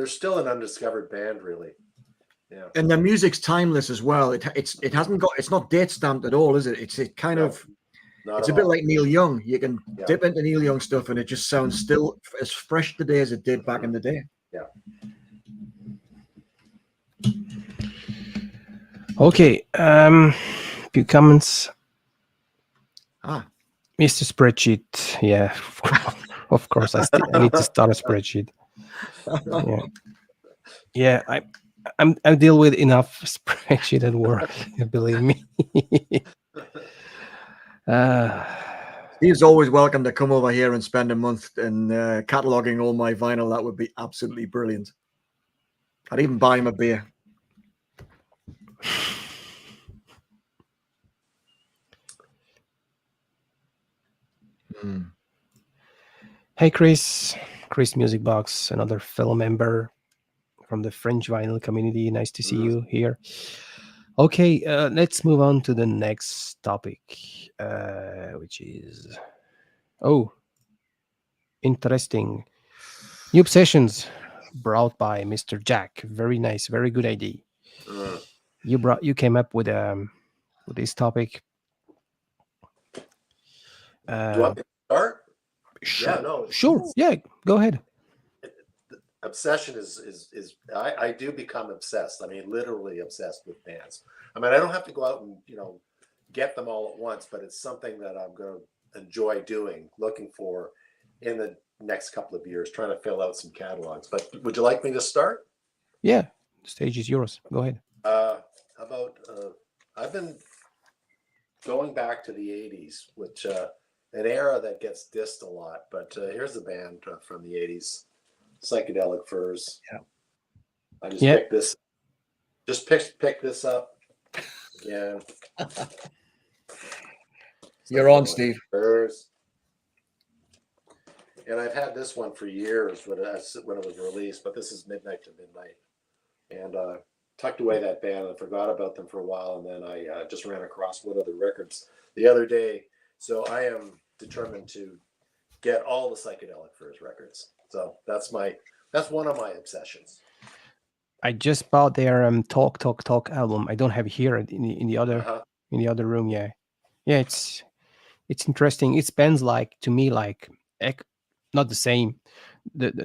still an undiscovered band, really. Yeah. And the music's timeless as well. It's not date stamped at all, is it? It's a bit like Neil Young. You can dip into Neil Young stuff and it just sounds still as fresh today as it did back in the day. Yeah. Okay. Few comments. Mr. Spreadsheet. Yeah. Of course. I need to start a spreadsheet. Yeah. I deal with enough spreadsheet at work. Believe me. He's always welcome to come over here and spend a month and cataloging all my vinyl. That would be absolutely brilliant. I'd even buy him a beer. Hey, Chris Music Box, another fellow member from the French vinyl community. Nice to see you here. Okay, let's move on to the next topic, which is interesting. New obsessions brought by Mr. Jack. Very nice, very good idea. You came up with this topic. Do you want me to start? Sure. Yeah, no. Sure. Yeah, go ahead. Obsession is I do become obsessed. I mean, literally obsessed with bands. I mean, I don't have to go out and get them all at once, but it's something that I'm going to enjoy doing, looking for in the next couple of years, trying to fill out some catalogs. But would you like me to start? Yeah, the stage is yours. Go ahead. I've been going back to the 80s, which an era that gets dissed a lot. But here's a band from the 80s, Psychedelic Furs. Yeah. I just picked this. Just pick this up. Yeah. You're on, Steve. Furs. And I've had this one for years when it was released, but this is Midnight to Midnight. And tucked away that band and forgot about them for a while. And then I just ran across one of the records the other day. So I am determined to get all the Psychedelic Furs records. So that's one of my obsessions. I just bought their Talk album. I don't have it here in the other room. Yeah, it's interesting. It spends to me not the same.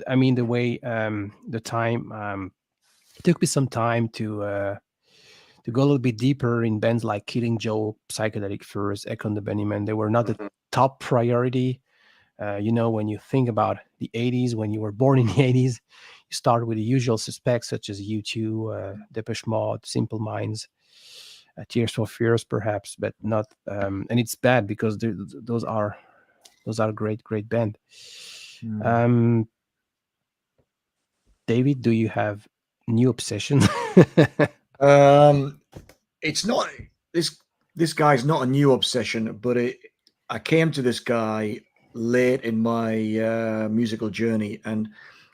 I mean the way the time it took me some time to go a little bit deeper in bands like Killing Joke, Psychedelic Furs, Echo and the Bunnymen. They were not the top priority. When you think about the 80s, when you were born in the 80s, you start with the usual suspects such as U2, Depeche Mode, Simple Minds, Tears for Fears, perhaps, but not. And it's bad because those are great band. David, do you have new obsessions? It's not this guy's not a new obsession, but I came to this guy late in my musical journey. And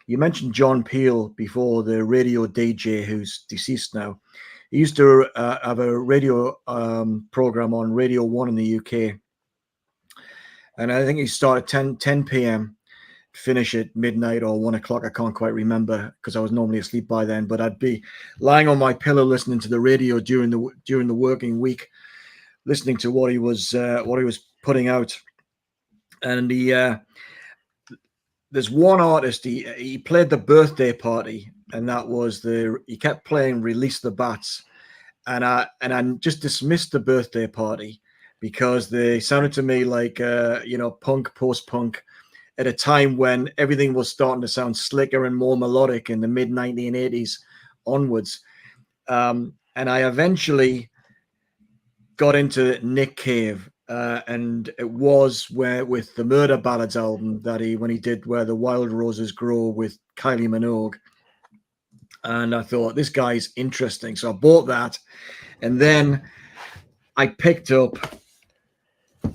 you mentioned John Peel before, the radio DJ who's deceased now. He used to have a radio program on Radio 1 in the UK. And I think he started 10 p.m., finish at midnight or 1 o'clock. I can't quite remember because I was normally asleep by then, but I'd be lying on my pillow listening to the radio during the working week, listening to what he was putting out. And there's one artist, he played the birthday party, and that was he kept playing Release the Bats. And I just dismissed the birthday party because they sounded to me like, punk, post-punk, at a time when everything was starting to sound slicker and more melodic in the mid-1980s onwards. And I eventually got into Nick Cave, and it was with the Murder Ballads album that when he did Where the Wild Roses Grow with Kylie Minogue. And I thought, this guy's interesting. So I bought that. And then I picked up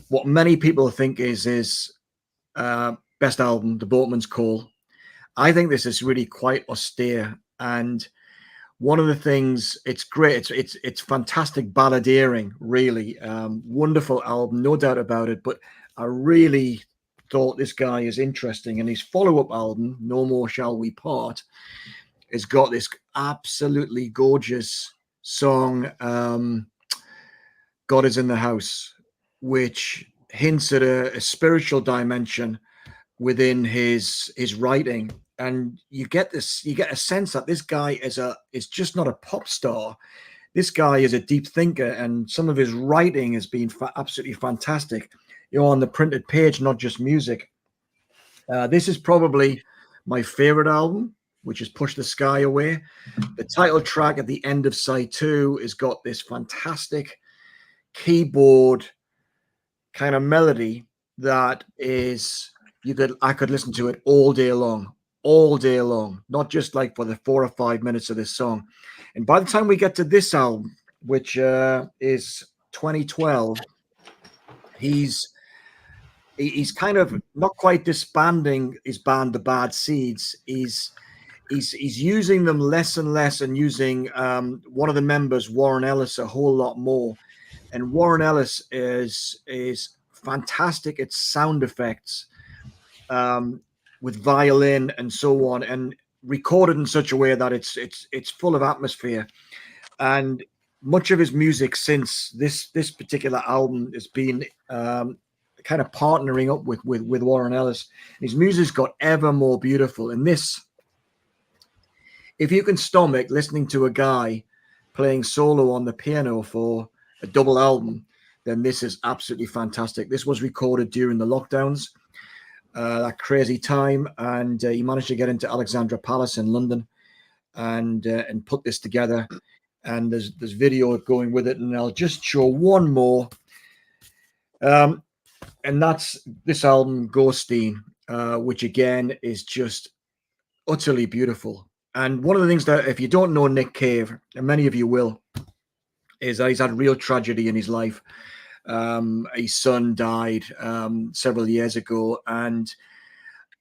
what many people think is his best album, The Boatman's Call. I think this is really quite austere, and one of the things, it's great. It's fantastic balladeering, really. Wonderful album, no doubt about it. But I really thought this guy is interesting, and his follow-up album, No More Shall We Part, has got this absolutely gorgeous song, God Is in the House, which hints at a spiritual dimension within his writing. And you get a sense that this guy is just not a pop star. This guy is a deep thinker, and some of his writing has been absolutely fantastic, on the printed page, not just music. This is probably my favorite album, which is Push the Sky Away. The title track at the end of side 2 has got this fantastic keyboard kind of melody that is, I could listen to it all day long, not just like for the 4 or 5 minutes of this song. And by the time we get to this album, which is 2012, he's kind of not quite disbanding his band, The Bad Seeds. He's using them less and less, and using one of the members, Warren Ellis, a whole lot more. And Warren Ellis is fantastic at sound effects, with violin and so on, and recorded in such a way that it's full of atmosphere. And much of his music since this particular album has been kind of partnering up with Warren Ellis. His music's got ever more beautiful. And this, if you can stomach listening to a guy playing solo on the piano for a double album, then this is absolutely fantastic. This was recorded during the lockdowns, that crazy time, and he managed to get into Alexandra Palace in London and put this together. And there's video going with it, and I'll just show one more. And that's this album, Ghosteen, which again is just utterly beautiful. And one of the things that, if you don't know Nick Cave, and many of you will, is that he's had real tragedy in his life. His son died several years ago, and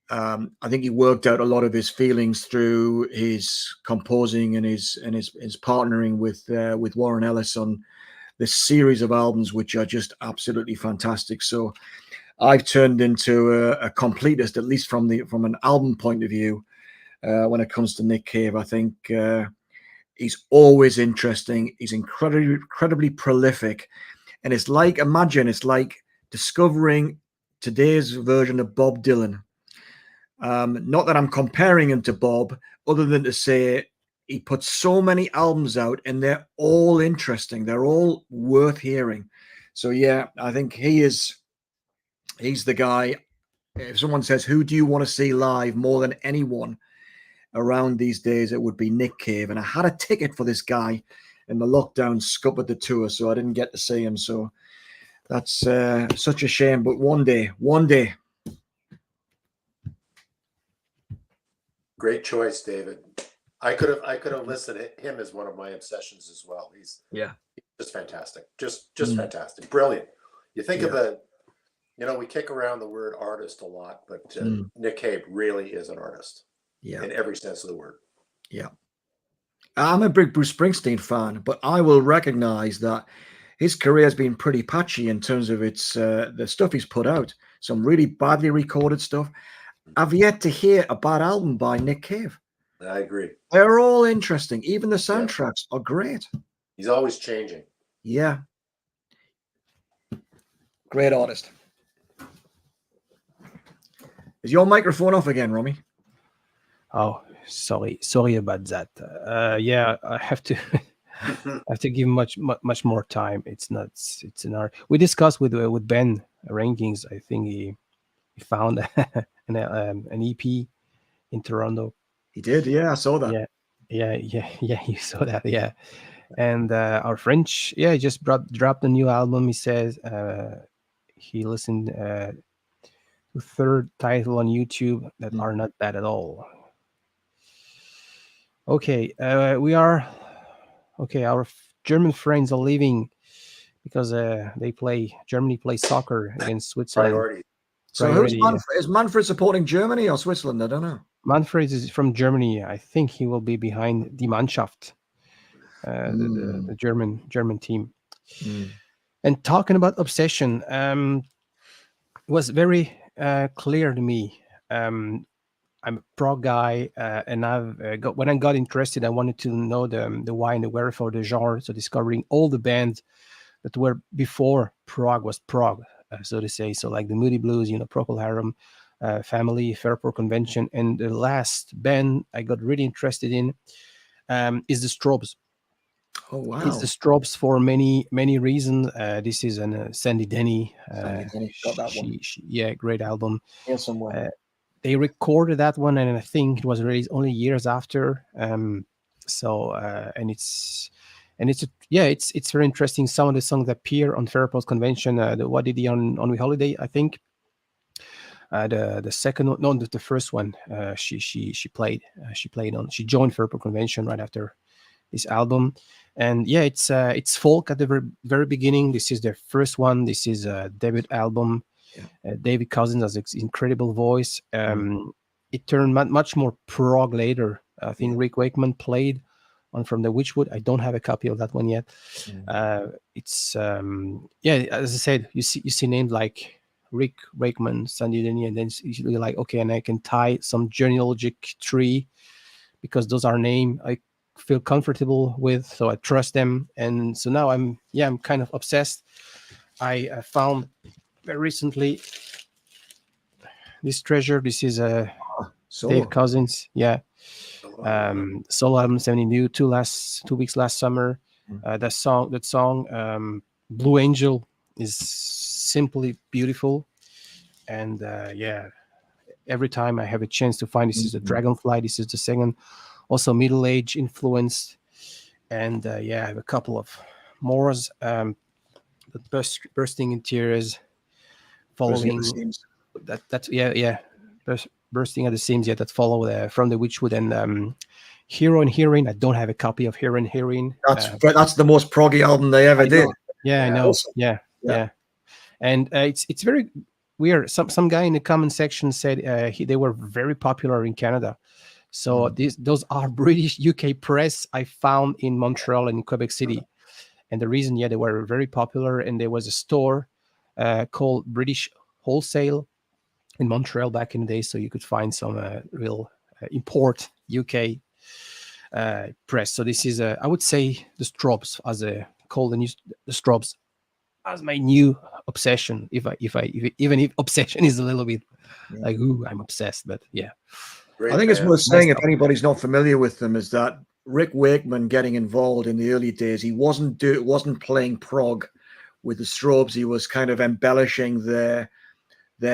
I think he worked out a lot of his feelings through his composing and his partnering with Warren Ellis on this series of albums, which are just absolutely fantastic. So I've turned into a completist, at least from an album point of view, when it comes to Nick Cave. I think he's always interesting. He's incredibly prolific. And it's like discovering today's version of Bob Dylan. Not that I'm comparing him to Bob, other than to say he puts so many albums out, and they're all interesting. They're all worth hearing. So yeah, I think he's the guy. If someone says, who do you want to see live more than anyone around these days, it would be Nick Cave. And I had a ticket for this guy, and the lockdown scuppered the tour, so I didn't get to see him. So that's such a shame. But one day. Great choice, David. I could have listed him as one of my obsessions as well. He's just fantastic, just fantastic, brilliant. You think of we kick around the word artist a lot, but Nick Cave really is an artist, in every sense of the word. Yeah. I'm a big Bruce Springsteen fan, but I will recognize that his career has been pretty patchy in terms of its the stuff he's put out. Some really badly recorded stuff. I've yet to hear a bad album by Nick Cave. I agree. They're all interesting. Even the soundtracks are great. He's always changing. Yeah. Great artist. Is your microphone off again, Romy? Oh, sorry about that. Yeah, I have to give much more time. It's an art. We discussed with Ben rankings. I think he found an EP in Toronto. He did, yeah, I saw that. Yeah, you saw that, yeah. And our French, just dropped a new album. He says he listened to third title on YouTube that are not bad at all. Okay, our German friends are leaving because Germany plays soccer against Switzerland. Priority. So is Manfred supporting Germany or Switzerland? I don't know. Manfred is from Germany. I think he will be behind Die Mannschaft, the German team. Mm. And talking about obsession, it was very clear to me. I'm a prog guy, and I've got when I got interested, I wanted to know the why and the wherefore, the genre. So discovering all the bands that were before prog was prog, so to say. So like the Moody Blues, Procol Harum, Family, Fairport Convention, and the last band I got really interested in is the Strobes. Oh It's the wow, Strobes for many reasons. This is an Sandy Denny. Sandy Denny got that one Yeah, great album. here somewhere. They recorded that one, and I think it was released only years after. And it's very interesting. Some of the songs that appear on Fairport Convention. What did he on We Holiday? I think the second one, no, the first one. She played. She joined Fairport Convention right after this album. And yeah, it's folk at the very beginning. This is their first one. This is a debut album. David Cousins has an incredible voice. It turned much more prog later. I think Rick Wakeman played on From the Witchwood. I don't have a copy of that one yet. It's as I said, you see names like Rick Wakeman, Sandy Denny, and then you're like, okay, and I can tie some genealogic tree because those are names I feel comfortable with, so I trust them. And so now I'm kind of obsessed. I found very recently this treasure. This is Dave Cousins, solo album 72, 2 weeks last summer. That song Blue Angel is simply beautiful. And every time I have a chance to find, this is a Dragonfly, this is the second, also middle age influenced. And I have a couple of mores, the bursting in tears, following bursting at the seams, that follow From the Witchwood, and Hero and Heroine. I don't have a copy of Hero and Heroine. That's the most proggy album they ever did. I know. Awesome. Yeah. And it's very weird. Some guy in the comment section said they were very popular in Canada. So those are British UK press I found in Montreal and in Quebec City. And the reason, they were very popular. And there was a store called British Wholesale in Montreal back in the day. So you could find some real import UK press. So this is, I would say, the Strobes, as I call the Strobes, as my new obsession. Even if obsession is a little bit like, ooh, I'm obsessed, but yeah. Great, I think it's worth saying, if anybody's not familiar with them, is that Rick Wakeman getting involved in the early days, he wasn't playing prog with the Strobes. He was kind of embellishing their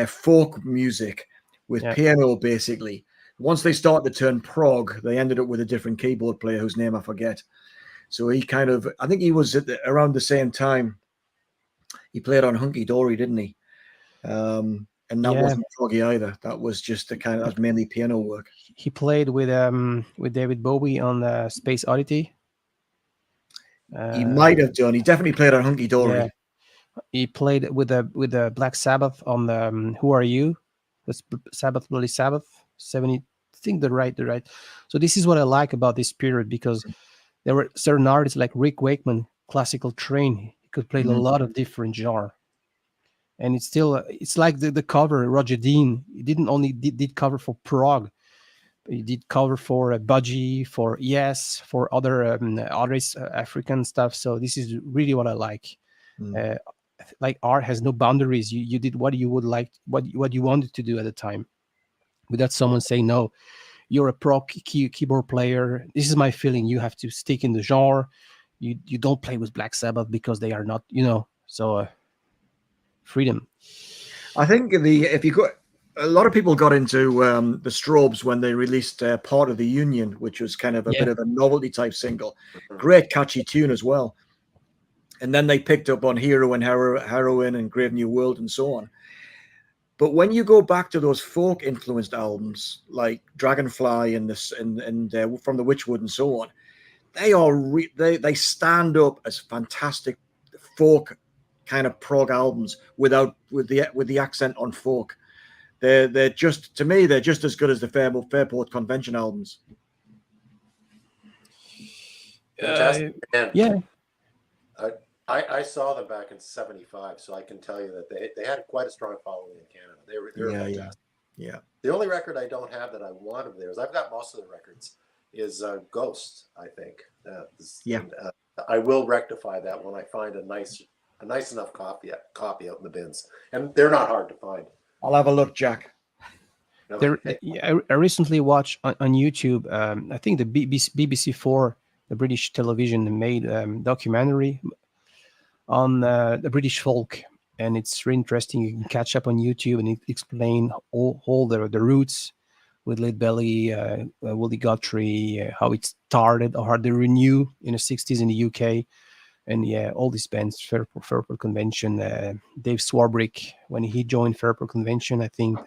folk music with piano, basically. Once they started to turn prog, they ended up with a different keyboard player whose name I forget. So he kind of, I think he was around the same time. He played on Hunky Dory, didn't he? And that wasn't proggy either. That was just that was mainly piano work. He played with David Bowie on Space Oddity. He might have done. He definitely played on Hunky Dory. Yeah. He played with the Black Sabbath on the Who Are You? That's Sabbath, Bloody Sabbath, 70. I think the right. So this is what I like about this period, because there were certain artists like Rick Wakeman, classical trained. He could play a lot of different genres. And it's like the cover, Roger Dean. He didn't only did cover for prog. He did cover for Budgie, for Yes, for other artists, African stuff. So this is really what I like. Like art has no boundaries. You did what you would like, what you wanted to do at the time, without someone saying, no, you're a pro keyboard player. This is my feeling. You have to stick in the genre. You don't play with Black Sabbath because they are not, so freedom. I think a lot of people got into the Strobes when they released Part of the Union, which was kind of a bit of a novelty type single. Great catchy tune as well. And then they picked up on Hero and Heroine and Grave New World and so on. But when you go back to those folk influenced albums like Dragonfly and From the Witchwood and so on, they stand up as fantastic folk kind of prog albums with the accent on folk. they're just, to me, they're just as good as the Fairport Convention albums. Fantastic. And Yeah. I saw them back in '75, so I can tell you that they had quite a strong following in Canada. They were fantastic. Yeah. The only record I don't have that I want of theirs, I've got most of the records, is Ghost, I think. And, I will rectify that when I find a nice enough copy out in the bins, and they're not hard to find. I'll have a look, Jack. I recently watched on YouTube. I think the BBC4, the British television, made documentary on the British folk, and it's really interesting. You can catch up on YouTube and explain all the roots with Lead Belly, Woody Guthrie, how it started, or how they renew in the 60s in the UK. And all these bands, Fairport Convention, Dave Swarbrick, when he joined Fairport Convention, I think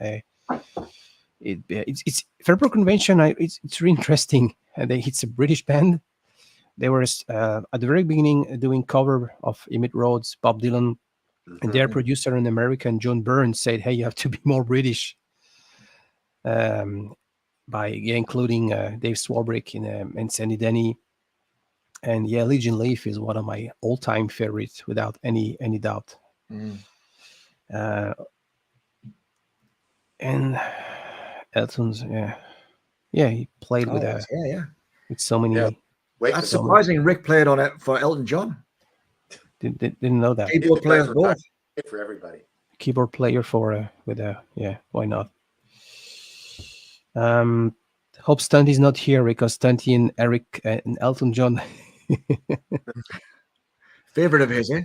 it's Fairport Convention. It's really interesting. It's a British band. They were at the very beginning doing cover of Emmett Rhodes, Bob Dylan, and their producer in America, John Burns, said, "Hey, you have to be more British." By including Dave Swarbrick and Sandy Denny. And Legion Leaf is one of my all-time favorites, without any doubt. And Elton's, he played with so many. Yeah. That's surprising. Rick played on it for Elton John. Didn't know that. Keyboard players both. For everybody. Keyboard player for why not? Hope Stunty's not here because Stunty and Eric and Elton John. Favorite of his, eh?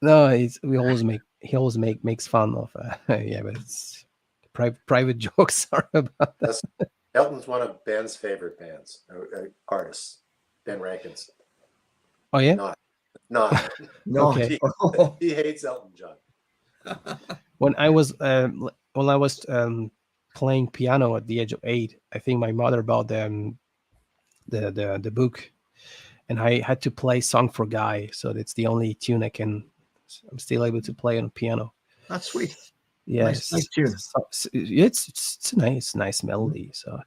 No, he always makes fun of but it's private jokes. Sorry about that. Elton's one of Ben's favorite bands, artists. Ben Rankins. Oh yeah? Not. No. Okay. He hates Elton John. When I was playing piano at the age of 8, I think my mother bought them the book, and I had to play "Song for Guy," so that's the only tune I'm still able to play on piano. That's sweet. Yes, nice tune. It's a nice melody. So,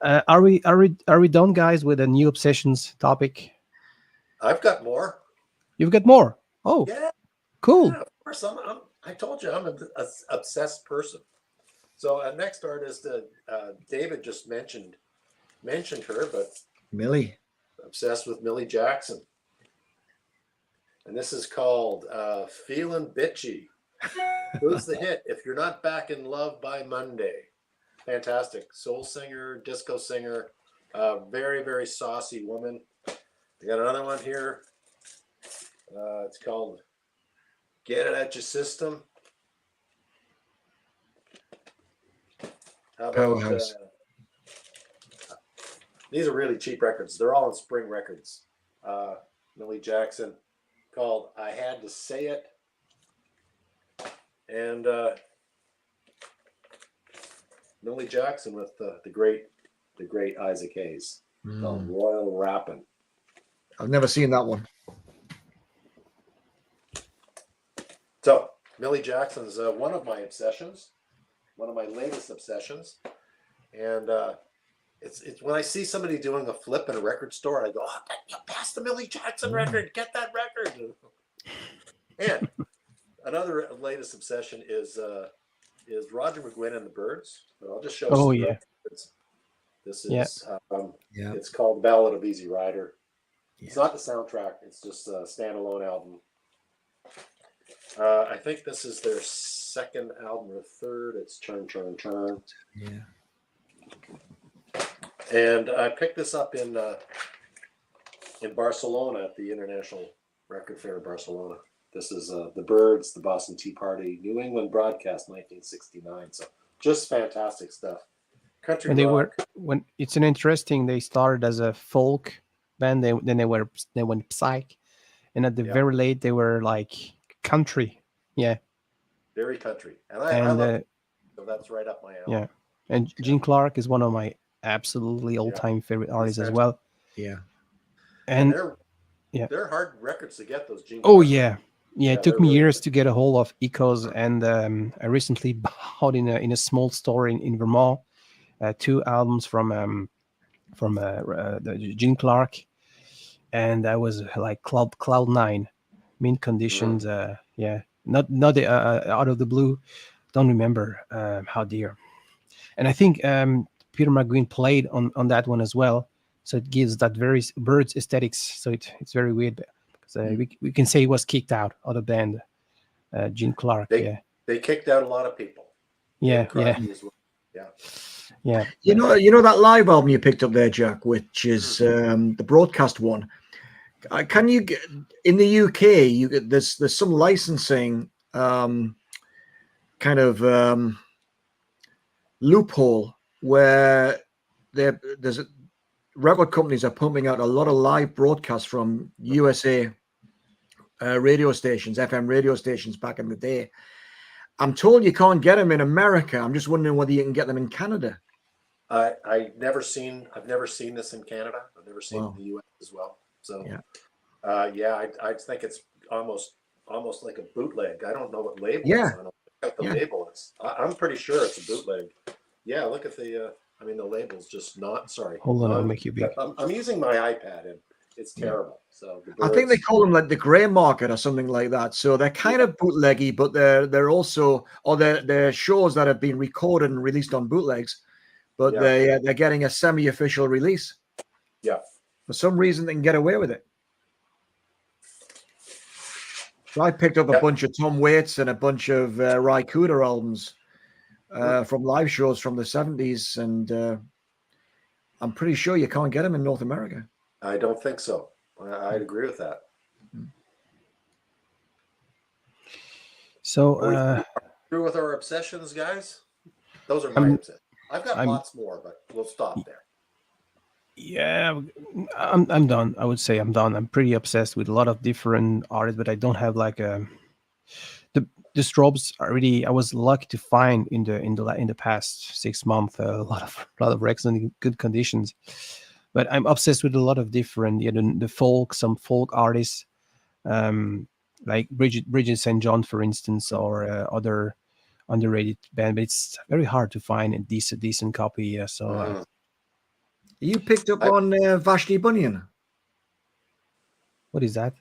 are we done, guys, with a new obsessions topic? I've got more. You've got more. Oh, yeah, cool. Yeah, of course, I told you I'm an obsessed person. So next artist, David just mentioned her, but Millie. Obsessed with Millie Jackson. And this is called Feelin' Bitchy. Who's the hit? If You're Not Back in Love by Monday. Fantastic. Soul singer, disco singer, very, very saucy woman. We got another one here. It's called Get It At Your System. How about, these are really cheap records. They're all on Spring Records. Millie Jackson, called I Had to Say It. And Millie Jackson with the great Isaac Hayes, called Royal Rappin'. I've never seen that one. So Millie Jackson's one of my obsessions, one of my latest obsessions, and it's when I see somebody doing a flip in a record store, I go, "Oh, you passed the Millie Jackson record, get that record." And another latest obsession is Roger McGuinn and the Byrds, but I'll just show. Oh yeah. This is it's called Ballad of Easy Rider. It's not the soundtrack; it's just a standalone album. I think this is their second album or third. It's Turn. Yeah. And I picked this up in Barcelona at the International Record Fair of Barcelona. This is the Byrds, the Boston Tea Party, New England Broadcast, 1969. So just fantastic stuff. Country rock. It's an interesting. They started as a folk band. Then they went psych, and at the very late they were like country. Yeah. Very country, and I love it. So that's right up my alley. Yeah, and Gene Clark is one of my absolutely all-time favorite artists as well. Yeah, and they're hard records to get, those Gene. Oh Clark. Yeah, it took me years to get a hold of Ecos, and I recently bought in a small store in Vermont 2 albums from Gene Clark, and I was like cloud nine, mint conditions. Yeah, not out of the blue. Don't remember how dear. And I think Peter McGueen played on that one as well, so it gives that very Birds aesthetics. So it's very weird because we can say he was kicked out of the band. Gene Clark, yeah, They kicked out a lot of people. yeah. You know that live album you picked up there, Jack, which is the broadcast one. Can you get in the UK? There's some licensing kind of loophole where there's record companies are pumping out a lot of live broadcasts from USA radio stations, FM radio stations back in the day. I'm told you can't get them in America. I'm just wondering whether you can get them in Canada. I've never seen this in Canada. I've never seen it in the US as well. So I think it's almost like a bootleg. I don't know what label it's on. Look at the label. I'm pretty sure it's a bootleg. Yeah, look at the the label's just not. Sorry. Hold on, I'll make you big. I'm using my iPad and it's terrible. So I think they call them like the grey market or something like that. So they're kind of bootleggy, but they're also, or they're shows that have been recorded and released on bootlegs, but they're getting a semi-official release. Yeah. For some reason, they can get away with it. So I picked up a bunch of Tom Waits and a bunch of Ry Cooder albums from live shows from the 70s, and I'm pretty sure you can't get them in North America. I don't think so. I'd agree with that. So through with our obsessions, guys. Those are my obsessions. I've got lots more, but we'll stop there. Yeah, I'm done. I would say I'm done. I'm pretty obsessed with a lot of different artists, but I don't have like the Strobes are really. I was lucky to find in the past 6 months a lot of records in good conditions. But I'm obsessed with a lot of different, some folk artists, like Bridget St. John, for instance, or other underrated band. But it's very hard to find a decent copy. You picked up on Vashti Bunyan. What is that?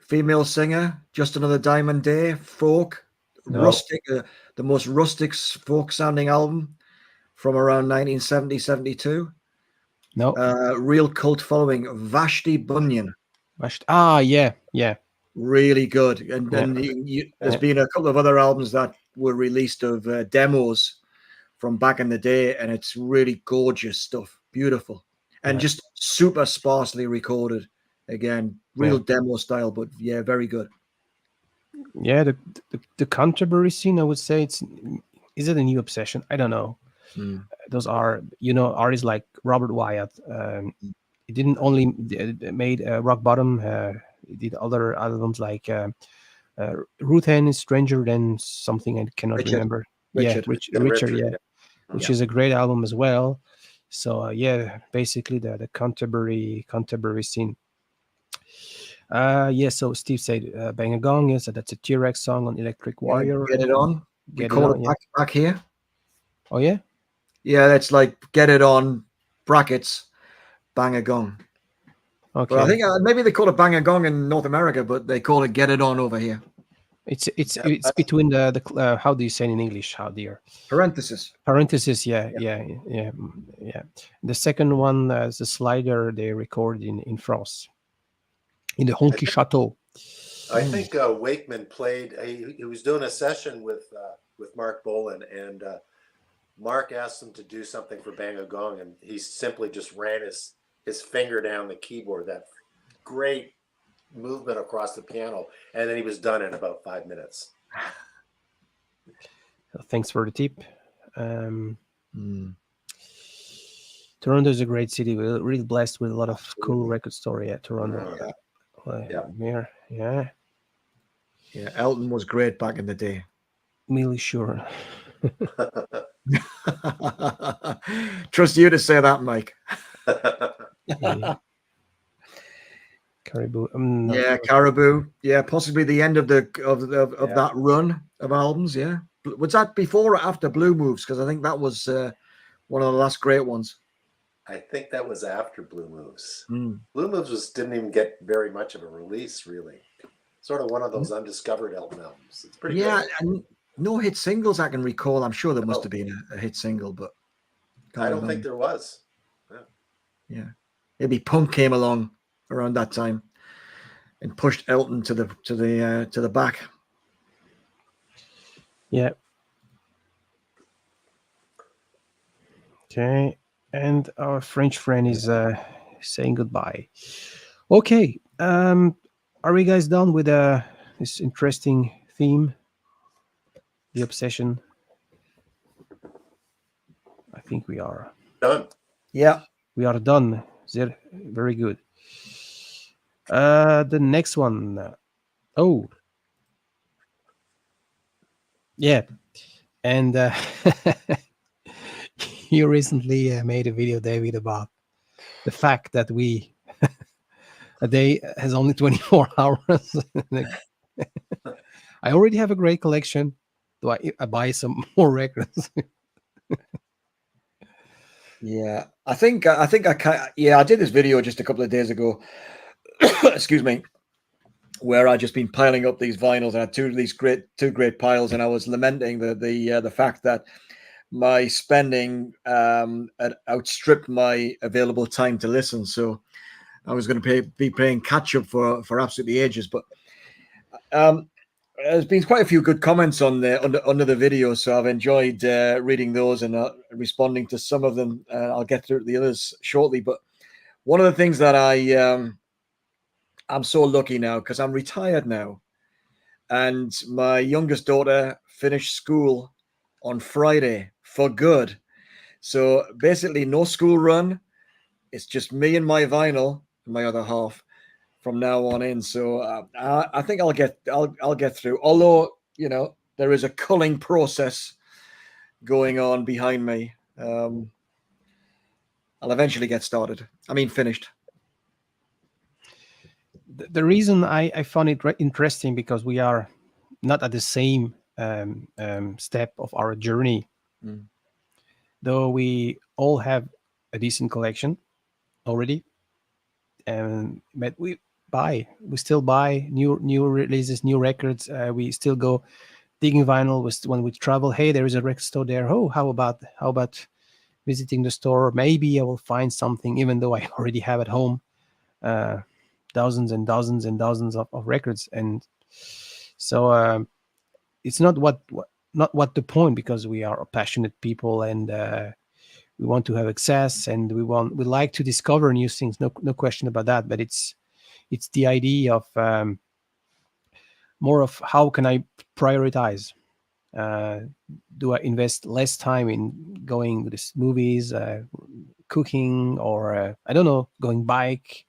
Female singer, Just Another Diamond Day, folk, rustic, the most rustic folk sounding album from around 1970, 72. No. Real cult following, Vashti Bunyan. Yeah. Really good. And then there's been a couple of other albums that were released of demos from back in the day, and it's really gorgeous stuff. Beautiful. And just super sparsely recorded. Again, real demo style, but very good. Yeah, the Canterbury scene, I would say is it a new obsession? I don't know. Those are, artists like Robert Wyatt. He didn't only made Rock Bottom. He did other albums like Ruth Ann is Stranger Than Something I cannot remember. Richard, which is a great album as well. So basically the Canterbury scene. So Steve said Bang a Gong, so that's a T-Rex song on Electric Warrior. Get it on. We call it back here. Oh yeah? Yeah, that's like Get It On, brackets, Bang a Gong. Okay. But I think maybe they call it Bang a Gong in North America, but they call it Get It On over here. It's between the how do you say it in English? How dear? Parenthesis. Yeah. The second one is the Slider they recorded in France, in the Honky Chateau. I think Wakeman played. He was doing a session with Mark Bolan, and Mark asked him to do something for Bang a Gong, and he simply just ran his finger down the keyboard. That great movement across the piano, and then he was done in about 5 minutes. Thanks for the tip. Toronto is a great city. We're really blessed with a lot of cool record story at Toronto. Yeah. Elton was great back in the day. Really sure. Trust you to say that, Mike. Caribou. Yeah, Caribou. Yeah, possibly the end of that run of albums. Yeah, was that before or after Blue Moves? Because I think that was one of the last great ones. I think that was after Blue Moves. Mm. Blue Moves didn't even get very much of a release, really. Sort of one of those undiscovered Elton albums. It's pretty good. And no hit singles I can recall. I'm sure there must have been a hit single, but I don't think there was. Yeah, maybe Punk came along around that time and pushed Elton to the back. Yeah. Okay, and our French friend is saying goodbye. Okay, are we guys done with this interesting theme, the obsession? I think we are done. Yeah, we are done. Very good. The next one. Oh, yeah, and you recently made a video, David, about the fact that a day has only 24 hours. I already have a great collection. Do I buy some more records? Yeah, I think I can. Yeah, I did this video just a couple of days ago. Excuse me, where I just been piling up these vinyls. I had two great piles, and I was lamenting the fact that my spending had outstripped my available time to listen. So I was going to be playing catch up for absolutely ages. But there's been quite a few good comments on under the video, so I've enjoyed reading those and responding to some of them. I'll get through the others shortly. But one of the things that I'm so lucky now because I'm retired now, and my youngest daughter finished school on Friday for good. So basically, no school run. It's just me and my vinyl, my other half, from now on in. So I think I'll get through. Although there is a culling process going on behind me. I'll eventually get started. I mean, finished. The reason I found it interesting because we are not at the same step of our journey, though we all have a decent collection already, but we still buy new releases, new records. We still go digging vinyl when we travel. Hey, there is a record store there. Oh, how about visiting the store? Maybe I will find something, even though I already have at home dozens and dozens and dozens of records. And so it's not what the point, because we are passionate people and we want to have access, and we like to discover new things. No question about that. But it's the idea of more of how can I prioritize. Do I invest less time in going to these movies, cooking, or I don't know, going bike?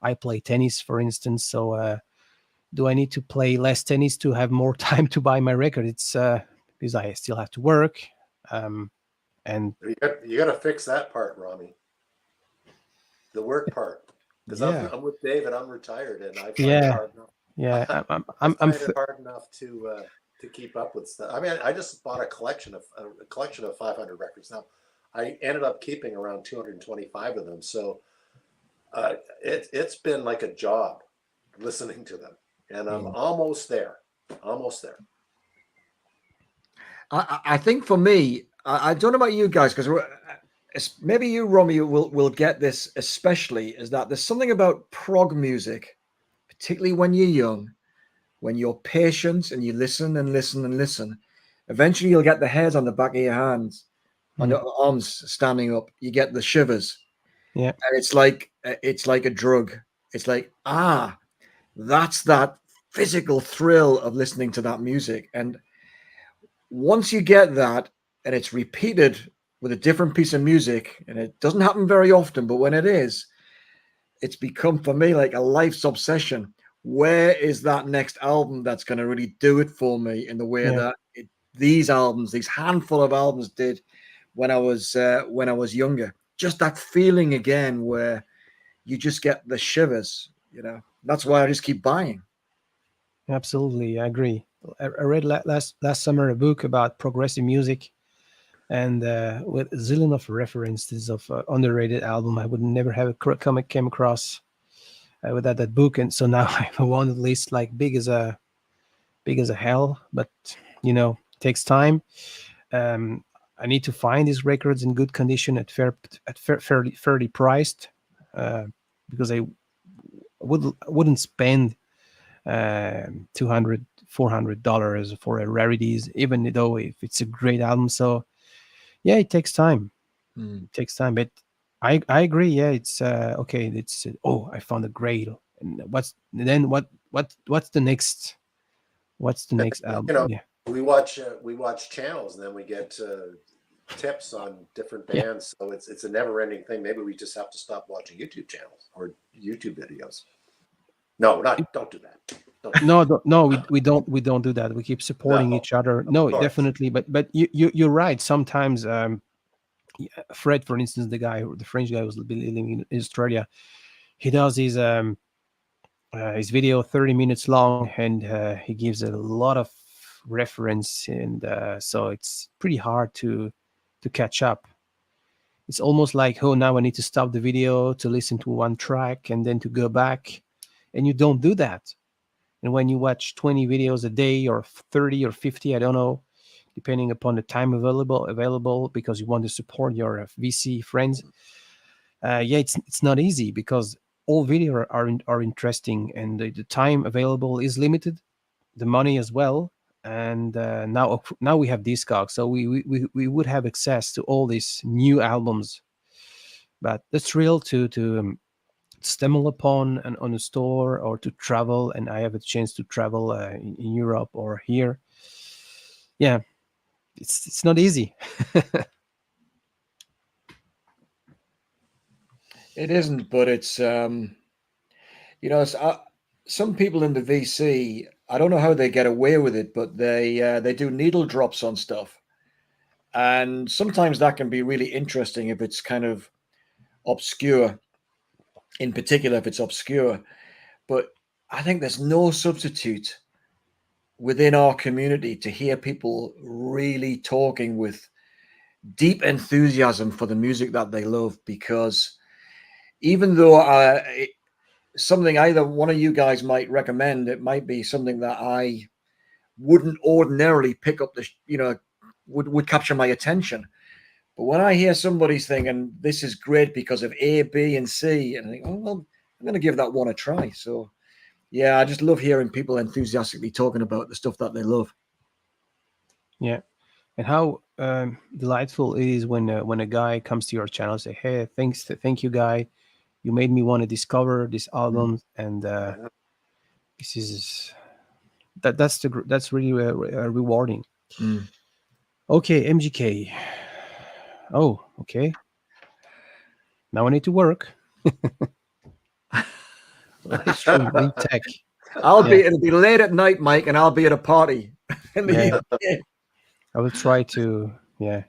I play tennis, for instance. So do I need to play less tennis to have more time to buy my record? It's because I still have to work. And you got to fix that part, Rami. The work part, because I'm with David. I'm retired, and I find it hard enough. Yeah, I find it hard enough to keep up with stuff. I mean, I just bought a collection of 500 records. Now, I ended up keeping around 225 of them. So it's been like a job listening to them, and I'm almost there. Almost there. I think for me, I don't know about you guys, because maybe you, Romy, will get this especially, is that there's something about prog music, particularly when you're young, when you're patient and you listen and listen and listen. Eventually, you'll get the hairs on the back of your hands, on your arms standing up. You get the shivers. Yeah, and it's like a drug. It's like, that's that physical thrill of listening to that music. And once you get that, and it's repeated with a different piece of music, and it doesn't happen very often, but when it is, it's become for me like a life's obsession. Where is that next album that's going to really do it for me in the way that these handful of albums did when I was younger? Just that feeling again, where you just get the shivers, that's why I just keep buying. Absolutely, I agree. I read last summer a book about progressive music, and with a zillion of references of underrated album I would never have came across without that book. And so now I have a wanted list like big as a hell, but it takes time. um, I need to find these records in good condition fairly priced, uh, because I wouldn't spend 200 $400 for a rarities, even though if it's a great album. So yeah, it takes time. Mm. It takes time, but I agree. Yeah, it's okay. It's oh, I found a grail. And what's the next? What's the next album? Yeah, we watch channels, and then we get tips on different yeah. bands. So it's a never-ending thing. Maybe we just have to stop watching YouTube channels or YouTube videos. No, not don't do that. Don't do No, no, we don't do that. We keep that. supporting No, each other. of No, course. definitely. But you're right. Sometimes Fred, for instance, the French guy who's living in Australia, he does his video 30 minutes long, and he gives a lot of reference, and so it's pretty hard to catch up. It's almost like, oh, now I need to stop the video to listen to one track and then to go back, and you don't do that. And when you watch 20 videos a day, or 30 or 50, I don't know, depending upon the time available, because you want to support your VC friends, yeah, it's not easy, because all video are interesting, and the time available is limited, the money as well. And now we have Discog, so we would have access to all these new albums. But the thrill to stumble upon on a store, or to travel, and I have a chance to travel in Europe or here. Yeah, it's not easy. It isn't, but it's some people in the VC. I don't know how they get away with it, but they do needle drops on stuff, and sometimes that can be really interesting if it's kind of obscure. In particular, if it's obscure, but I think there's no substitute within our community to hear people really talking with deep enthusiasm for the music that they love, because even though something either one of you guys might recommend, it might be something that I wouldn't ordinarily pick up would capture my attention. But when I hear somebody's thing and this is great because of A, B, and C, and I think, oh well, I'm going to give that one a try. So yeah, I just love hearing people enthusiastically talking about the stuff that they love. Yeah, and how delightful it is when a guy comes to your channel and say, "Hey, thank you, guy. You made me want to discover this album," and Yeah. this is that's really rewarding. Mm. Okay, MGK. Oh, okay. Now I need to work. Live stream, lead tech. It'll be late at night, Mike, and I'll be at a party in the Yeah, UK. I will try to. Yeah.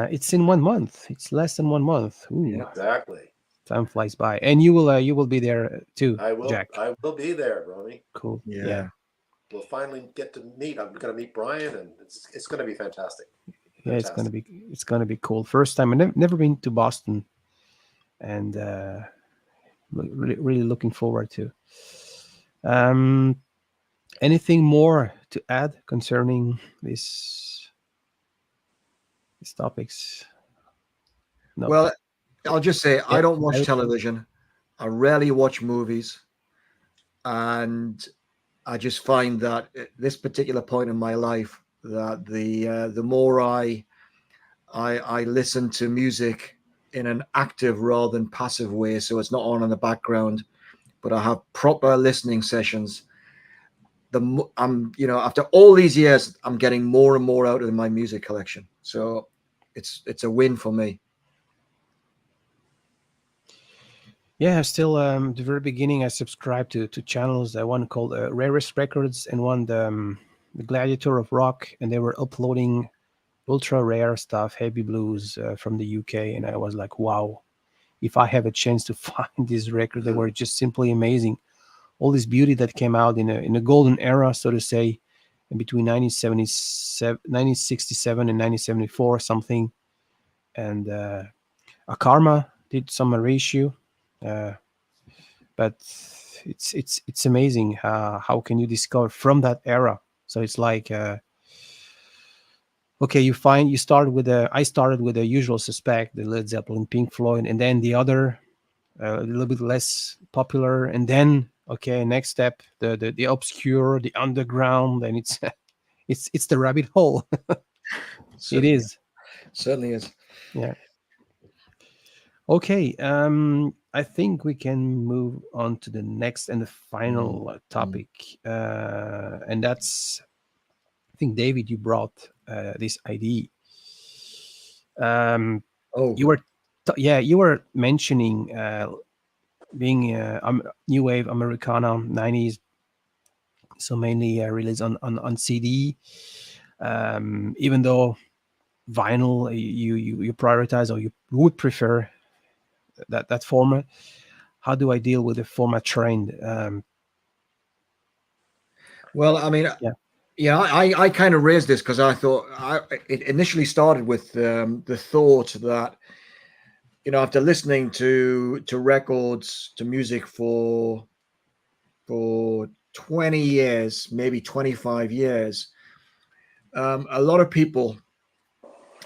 It's in 1 month. It's less than 1 month. Ooh, Yeah. Exactly. time flies by. And you will be there too, I will. Jack. I will be there, Ronnie. Cool. Yeah. We'll finally get to meet. I'm going to meet Brian, and it's going to be fantastic. Yeah, Fantastic. it's gonna be cool. First time. I've never been to Boston, and really looking forward to. Um, Anything more to add concerning these topics? No. Well, I'll just say Yeah. I don't watch television. I rarely watch movies, and I just find that at this particular point in my life, that the more I listen to music in an active rather than passive way, so it's not on in the background, but I have proper listening sessions. I'm after all these years, I'm getting more and more out of my music collection, so it's a win for me. Yeah, still the very beginning I subscribed to channels, one called Rarest Records, and one the Gladiator of Rock, and they were uploading ultra rare stuff, heavy blues from the UK, and I was like, wow, if I have a chance to find this record. They were just simply amazing. All this beauty that came out in a golden era, so to say, in between 1967 and 1974, something. And Karma did some reissue, uh, but it's amazing how can you discover from that era. So it's like okay, you start with I started with the usual suspect, the Led Zeppelin, Pink Floyd, and then the other a little bit less popular, and then okay, next step, the obscure, the underground, and it's it's the rabbit hole. It Certainly, is. certainly is. Yeah. Okay, I think we can move on to the next and the final topic, and that's, I think, David, you brought this idea. Um, Oh, you were, yeah, you were mentioning being new wave Americana 90s, so mainly released on CD. Even though vinyl, you prioritize, or you would prefer that format. How do I deal with the format trend? well, I mean, Yeah. yeah, I kind of raised this because I thought it initially started with the thought that, you know, after listening to records, to music for 20 years, maybe 25 years, a lot of people,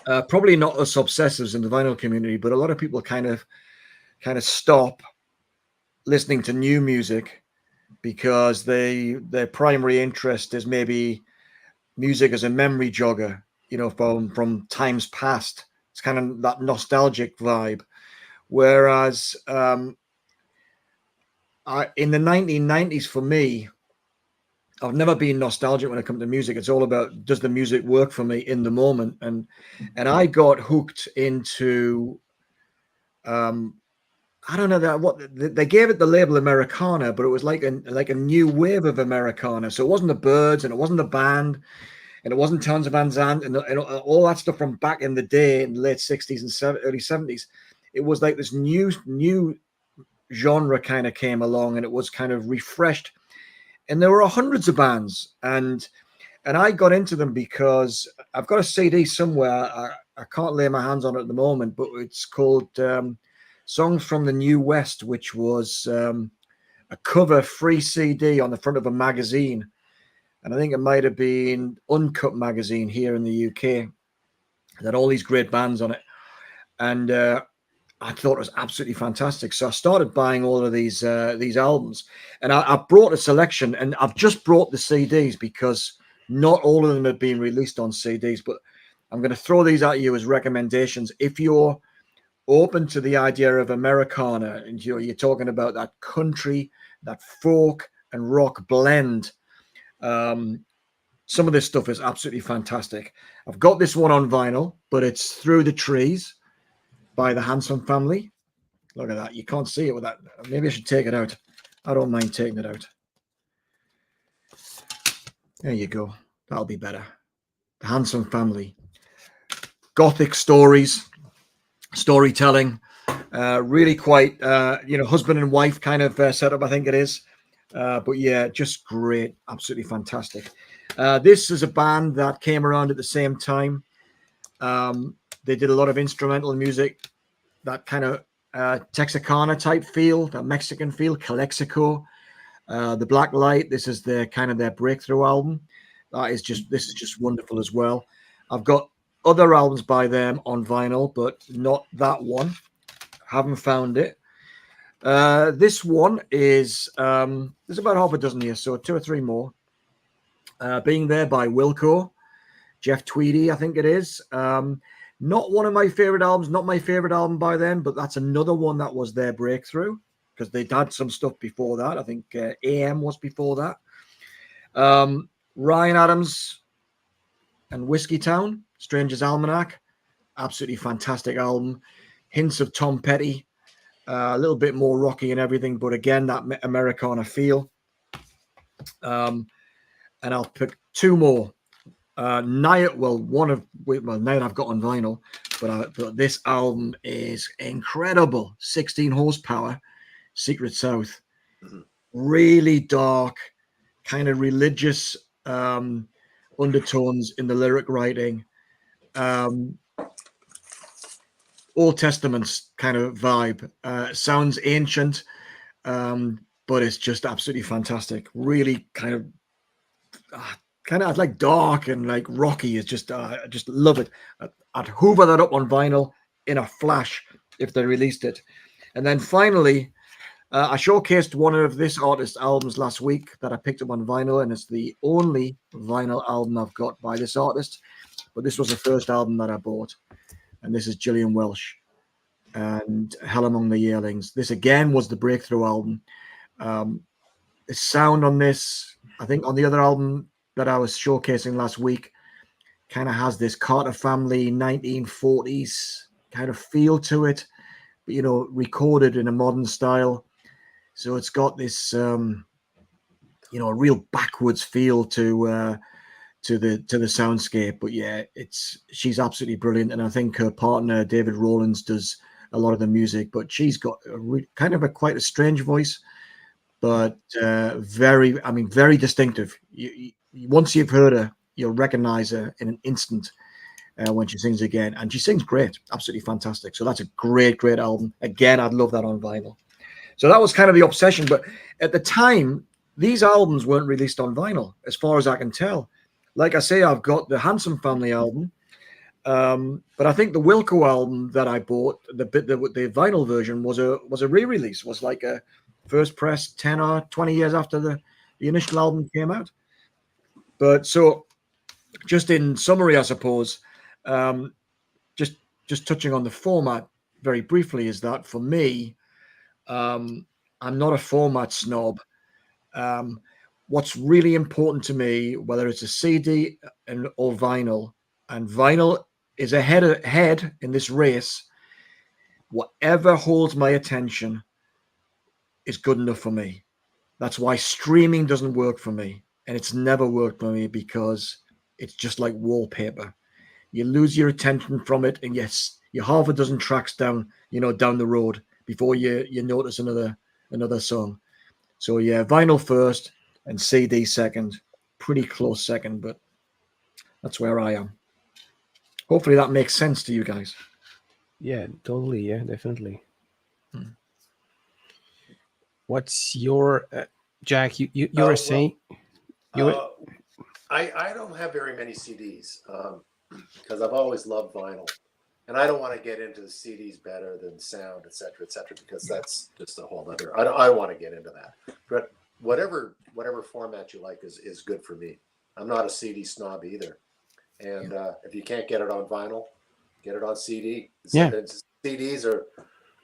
probably not us obsessives in the vinyl community, but a lot of people kind of stop listening to new music because their primary interest is maybe music as a memory jogger, you know, from times past. It's kind of that nostalgic vibe. Whereas in the 1990s, for me, I've never been nostalgic when it comes to music. It's all about, does the music work for me in the moment? And I got hooked into I don't know that what they gave it the label Americana, but it was like a new wave of Americana. So it wasn't the Birds, and it wasn't the band, and it wasn't Towns Van Zandt, and all that stuff from back in the day in the late 60s and early 70s. It was like this new genre kind of came along, and it was kind of refreshed. And there were hundreds of bands, and I got into them because I've got a CD somewhere. I can't lay my hands on it at the moment, but it's called Songs from the New West, which was a cover free CD on the front of a magazine. And I think it might have been Uncut magazine here in the UK. It had all these great bands on it. And I thought it was absolutely fantastic. So I started buying all of these albums. And I brought a selection, and I've just brought the CDs because not all of them have been released on CDs. But I'm going to throw these at you as recommendations. If you're open to the idea of Americana, and you're talking about that country, that folk and rock blend, some of this stuff is absolutely fantastic. I've got this one on vinyl, but it's Through the Trees by the Hanson Family. Look at that. You can't see it with that. Maybe I should take it out. I don't mind taking it out. There you go. That'll be better. The Hanson Family. Gothic storytelling, really quite, husband and wife kind of setup, I think it is. But yeah, just great. Absolutely fantastic. This is a band that came around at the same time. They did a lot of instrumental music, that kind of Texarkana type feel, that Mexican feel, Calexico. The Black Light, this is their breakthrough album. This is just wonderful as well. I've got other albums by them on vinyl, but not that one. Haven't found it. This one is there's about half a dozen here, so 2 or 3 more. Being There by Wilco, Jeff Tweedy, I think it is. Not one of my favorite albums, not my favorite album by them, but that's another one that was their breakthrough, because they'd had some stuff before that. I think AM was before that. Ryan Adams and Whiskey Town, Stranger's Almanac, absolutely fantastic album. Hints of Tom Petty, a little bit more rocky and everything, but again, that Americana feel. And I'll pick 2 more. Now I've got on vinyl, but this album is incredible. 16 horsepower, Secret South, really dark, kind of religious undertones in the lyric writing, Old Testaments kind of vibe. Sounds ancient, but it's just absolutely fantastic. Really kind of like dark and like rocky. It's just I just love it. I'd hoover that up on vinyl in a flash if they released it. And then finally, I showcased one of this artist's albums last week that I picked up on vinyl, and it's the only vinyl album I've got by this artist. But this was the first album that I bought, and this is Gillian Welch and Hell Among the Yearlings. This again was the breakthrough album. The sound on this, I think on the other album that I was showcasing last week, kind of has this Carter Family 1940s kind of feel to it, but recorded in a modern style. So it's got this a real backwards feel to the soundscape. But yeah, she's absolutely brilliant, and I think her partner David Rowlands does a lot of the music, but she's got quite a strange voice, but very distinctive. Once you've heard her, you'll recognize her in an instant when she sings again, and she sings great, absolutely fantastic. So that's a great album. Again, I'd love that on vinyl. So that was kind of the obsession, but at the time, these albums weren't released on vinyl, as far as I can tell. Like I say, I've got the Handsome Family album, but I think the Wilco album that I bought, the vinyl version was a re-release, was like a first press 10 or 20 years after the initial album came out. But so, just in summary, I suppose, just touching on the format very briefly, is that for me, I'm not a format snob. What's really important to me, whether it's a CD or vinyl, and vinyl is ahead in this race, whatever holds my attention is good enough for me. That's why streaming doesn't work for me, and it's never worked for me, because it's just like wallpaper. You lose your attention from it, and yes, you're half a dozen tracks down the road before you notice another song. So yeah, vinyl first and CD second, pretty close second, but that's where I am. Hopefully that makes sense to you guys. Yeah, totally. Yeah, definitely. What's your Jack? You were saying I don't have very many CDs because I've always loved vinyl, and I don't want to get into the CDs better than sound, et cetera, because that's just a whole other. I don't want to get into that, but whatever format you like is good for me. I'm not a CD snob either, and if you can't get it on vinyl, get it on CD. CDs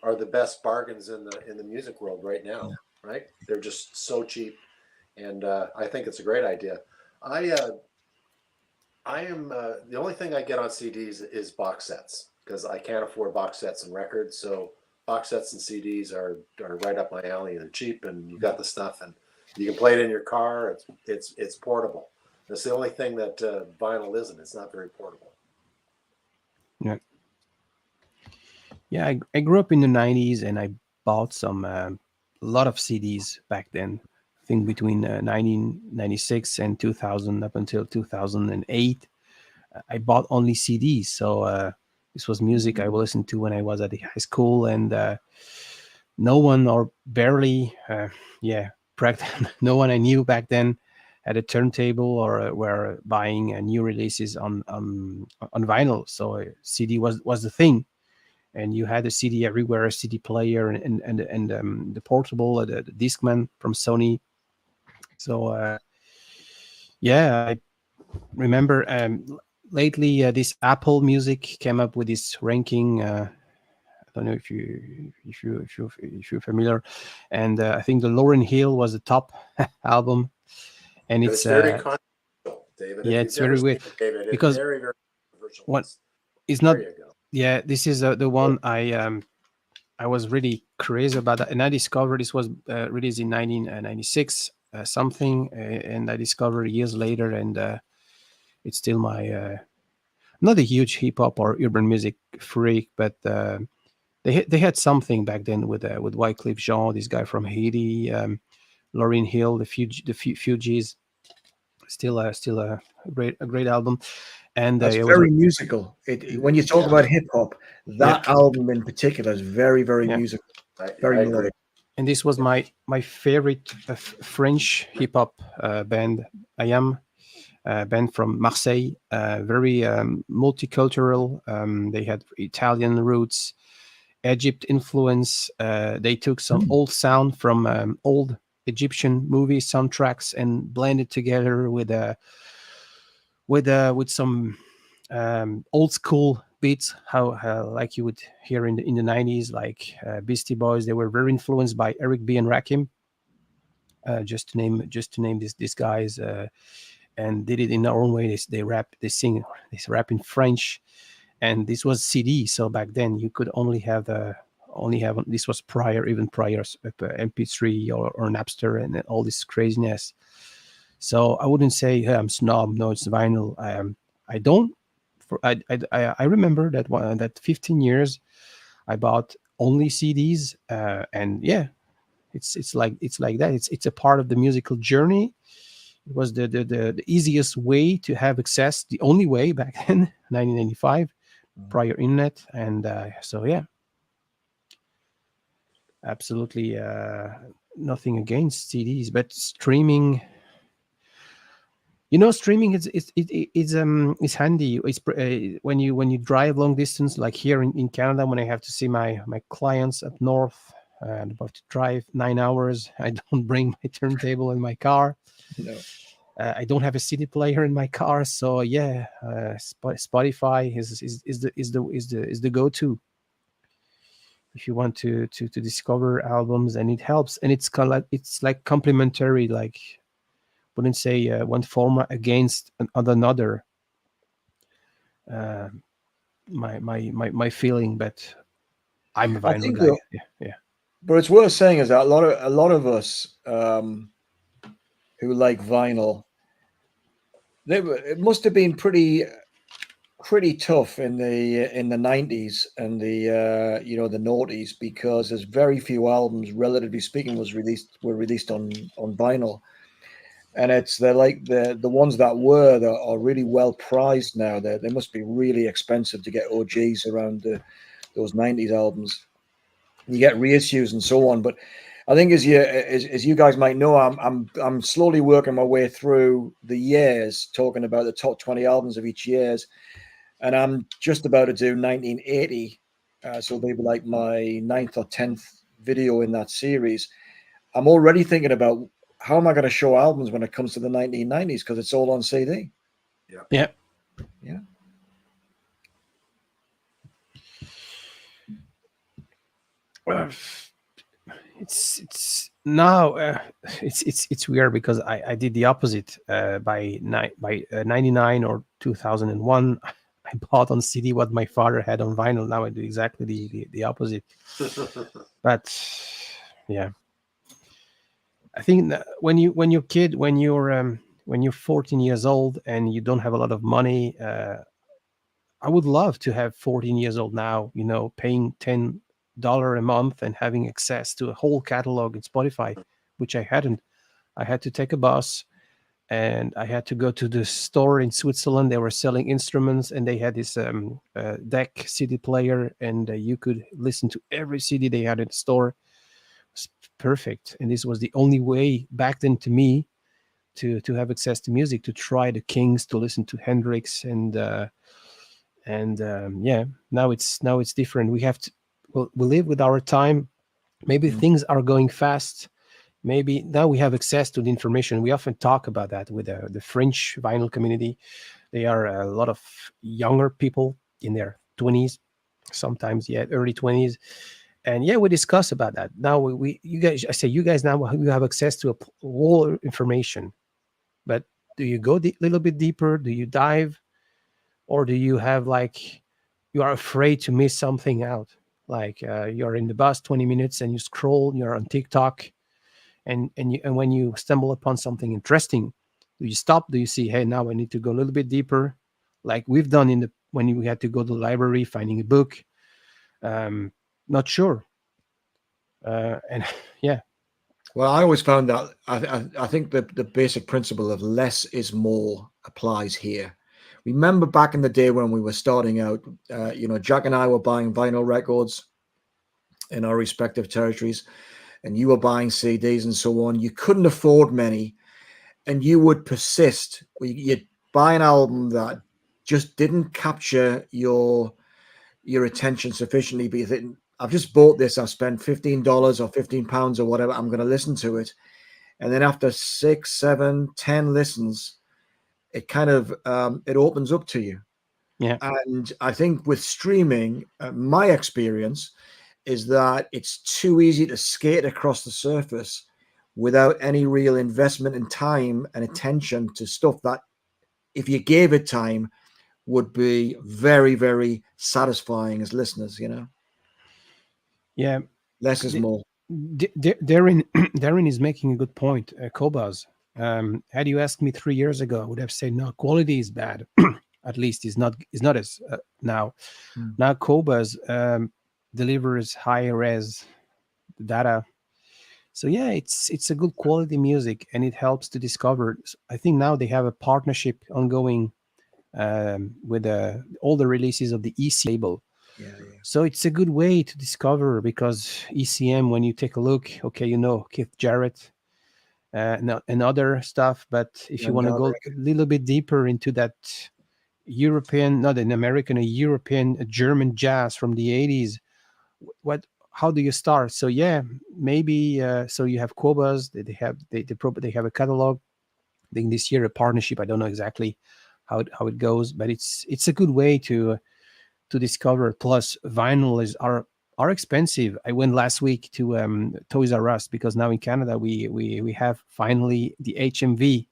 are the best bargains in the music world right now, right? They're just so cheap, and I think it's a great idea. I am the only thing I get on CDs is box sets, because I can't afford box sets and records. So box sets and CDs are right up my alley. They're cheap, and you got the stuff, and you can play it in your car. It's portable. That's the only thing that vinyl isn't. It's not very portable. Yeah. Yeah, I grew up in the 90s, and I bought a lot of CDs back then. I think between 1996 and 2000, up until 2008, I bought only CDs. So this was music I listened to when I was at the high school, and no one, or barely, no one I knew back then had a turntable or were buying new releases on vinyl. So CD was the thing. And you had a CD everywhere, a CD player, and the portable, the Discman from Sony. So I remember lately this Apple Music came up with this ranking. I don't know if you're familiar, and I think the Lauryn Hill was the top album, and it's very controversial, David. Yeah, it's very weird, David, because very, very controversial. What is not. There you go. Yeah, this is the one I was really crazy about that, and I discovered this was released in 1996 something, and I discovered years later, and It's still my not a huge hip hop or urban music freak, but they had something back then with Wycliffe Jean, this guy from Haiti, Lauryn Hill, the Fugees, still a great album, and That's it was very musical. When you talk Yeah, about hip hop, yeah, that album in particular is very, very yeah. musical, I very agree. melodic. And this was Yeah. my favorite French hip hop band. I am band from Marseille, very multicultural. They had Italian roots, Egypt influence. They took some Mm. old sound from old Egyptian movie soundtracks and blended together with some old school beats, how like you would hear in the 90s, like Beastie Boys. They were very influenced by Eric B and Rakim, just to name these guys, and did it in their own way. They rap, they sing, they rap in French, and this was CD. So back then you could only have this was prior, even prior MP3 or Napster and all this craziness. So I wouldn't say, hey, I'm snob. No, it's vinyl. I don't. I remember that 15 years I bought only CDs, and yeah, it's like that. It's a part of the musical journey. It was the easiest way to have access, the only way back then, 1995, prior internet, and so yeah, absolutely nothing against CDs, but streaming. Streaming is handy. When you drive long distance, like here in Canada, when I have to see my clients up north, and about to drive 9 hours, I don't bring my turntable in my car. No. I don't have a CD player in my car, so yeah, Spotify is the go-to if you want to discover albums, and it helps, and it's like complementary, like wouldn't say one format against another. Uh, my feeling, but I'm a I vinyl think guy. though, Yeah, yeah, but it's worth saying is that a lot of us who like vinyl, it must have been pretty tough in the 90s and the noughties, because there's very few albums, relatively speaking, were released on vinyl. And they're like the ones that are really well prized now. They must be really expensive to get OGs around those 90s albums. You get reissues and so on. But I think, as you guys might know, I'm slowly working my way through the years, talking about the top 20 albums of each years, and I'm just about to do 1980. So maybe like my ninth or 10th video in that series. I'm already thinking about how am I going to show albums when it comes to the 1990s, because it's all on CD. Yeah. yeah. Yeah. Uh, it's now it's weird because I did the opposite. By 99 or 2001, I bought on CD what my father had on vinyl. Now I do exactly the opposite. But yeah, I think that when you're 14 years old and you don't have a lot of money, I would love to have 14 years old now, paying $10 a month and having access to a whole catalog in Spotify, which I hadn't. I had to take a bus and I had to go to the store in Switzerland. They were selling instruments and they had this deck CD player, and you could listen to every CD they had in the store. It was perfect. And this was the only way back then to me to have access to music, to try the Kings, to listen to Hendrix, and yeah, now it's different. We have to, well, we live with our time. Maybe Mm. things are going fast. Maybe now we have access to the information. We often talk about that with the French vinyl community. They are a lot of younger people in their 20s, sometimes, yeah, early 20s. And yeah, we discuss about that. Now you guys, I say you guys, now you have access to a whole information. But do you go a little bit deeper? Do you dive? Or do you have, like, you are afraid to miss something out? Like you're in the bus 20 minutes and you scroll, you're on TikTok, and when you stumble upon something interesting, Do you stop? Do you see, hey, now I need to go a little bit deeper, like we've done in the when we had to go to the library finding a book? Not sure. And yeah, Well, I always found that I think the basic principle of less is more applies here. Remember back in the day when we were starting out, Jack and I were buying vinyl records in our respective territories, and you were buying CDs and so on. You couldn't afford many, and you would persist. You'd buy an album that just didn't capture your attention sufficiently, but you think, I've just bought this, I've spent $15 or £15 or whatever, I'm going to listen to it. And then after 6, 7, 10 listens, it kind of it opens up to you. yeah, And I think with streaming, my experience is that it's too easy to skate across the surface without any real investment in time and attention to stuff that, if you gave it time, would be very, very satisfying as listeners, yeah. Less is D- more. Darren, Darren is making a good point. Cobas. Had you asked me 3 years ago, I would have said no. Quality is bad. At least is not as now. Now Cobas delivers high res data. So yeah, it's a good quality music, and it helps to discover. I think now they have a partnership ongoing with all the releases of the EC label. Yeah, yeah. So it's a good way to discover, because ECM, when you take a look, okay, Keith Jarrett and other stuff. But if you Young want to go a Garrick. little bit deeper into that European, not an American, a European, a German jazz from the 80s, how do you start? So yeah, maybe so you have Cobas, they have a catalog. I think this year a partnership. I don't know exactly how it goes, but it's a good way to discover. Plus, vinyl are expensive. I went last week to Toys R Us, because now in Canada we have finally the HMV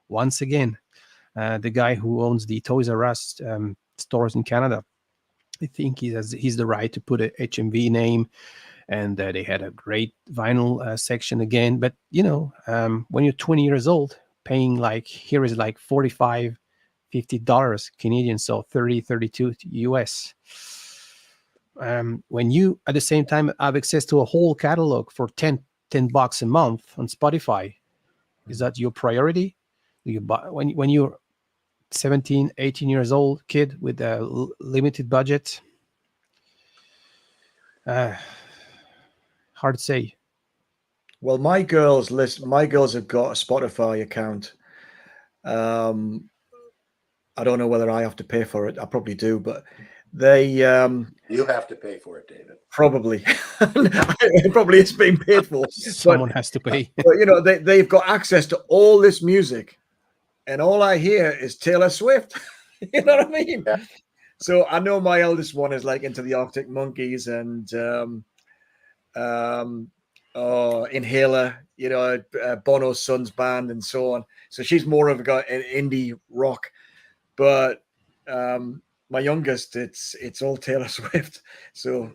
once again. The guy who owns the Toys R Us stores in Canada, I think he's the right to put a HMV name, and they had a great vinyl section again. But when you're 20 years old, paying like here is like 45 $50 Canadian, so 32 US. When you at the same time have access to a whole catalog for 10 bucks a month on Spotify, is that your priority? Do you buy when you're 17, 18 years old kid with a limited budget? Hard to say. Well, my girls have got a Spotify account. I don't know whether I have to pay for it. I probably do, but they You have to pay for it, David. probably it probably is being paid for. Someone has to pay. But they've got access to all this music, and all I hear is Taylor Swift. You know what I mean? Yeah. So I know my eldest one is like into the Arctic Monkeys and Inhaler, Bono's son's band and so on. So she's more of an indie rock, but my youngest, it's all Taylor Swift. So,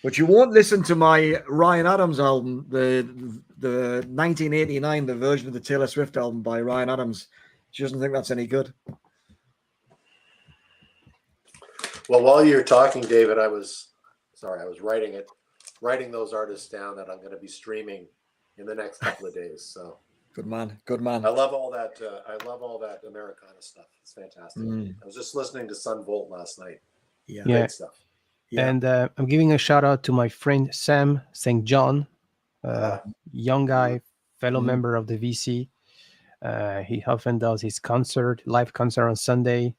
but you won't listen to my Ryan Adams album, the 1989, the version of the Taylor Swift album by Ryan Adams. She doesn't think that's any good. Well, while you're talking, David, I was writing those artists down that I'm going to be streaming in the next couple of days. So good man. I love all that. I love all that Americana stuff. It's fantastic. I was just listening to Sun Volt last night. Yeah. Great stuff. Yeah. And I'm giving a shout out to my friend Sam St. John, young guy, fellow member of the VC. He often does his live concert on Sunday.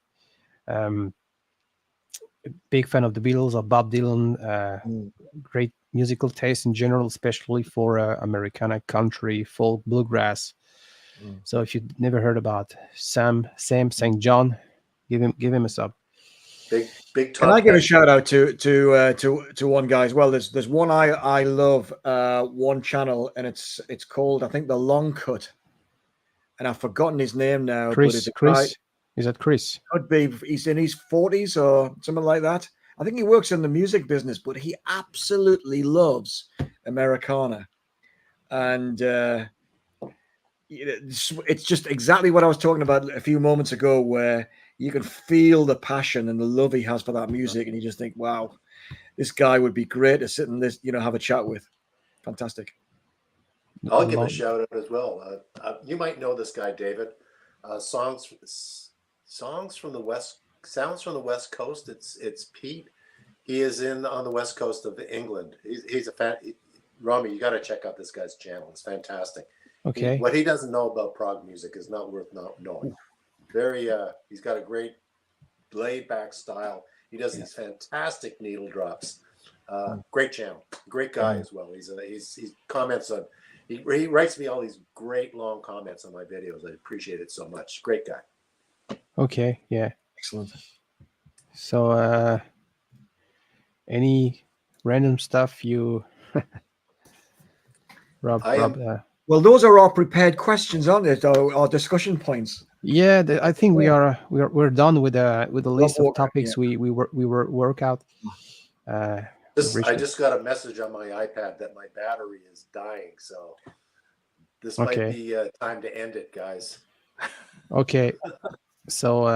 Big fan of the Beatles, of Bob Dylan. Great musical taste in general, especially for Americana, country, folk, bluegrass. So if you've never heard about Sam St. John, give him a sub. Big. Can I give a shout out to one guy as well? There's one I love, one channel, and it's called, I think, The Long Cut, and I've forgotten his name now. Chris. Is that Chris? Could be. He's in his 40s or something like that. I think he works in the music business, but he absolutely loves Americana, and it's just exactly what I was talking about a few moments ago, where you can feel the passion and the love he has for that music, and you just think, wow, this guy would be great to sit and have a chat with. Fantastic. I'll give a shout out as well. You might know this guy, David. Songs from the West, sounds from the West Coast. It's Pete. He is on the West Coast of England. He's a fan. Rami, you got to check out this guy's channel. It's fantastic. Okay. What he doesn't know about prog music is not worth not knowing. He's got a great laid back style. He does these fantastic needle drops. Great channel. Great guy as well. He comments on. He writes me all these great long comments on my videos. I appreciate it so much. Great guy. Okay. Yeah. Excellent. So, any random stuff you, Rob? Well, those are our prepared questions, aren't they? Our discussion points. Yeah, I think we're done with the list of topics we work out. I just got a message on my iPad that my battery is dying, so this might be time to end it, guys. Okay, so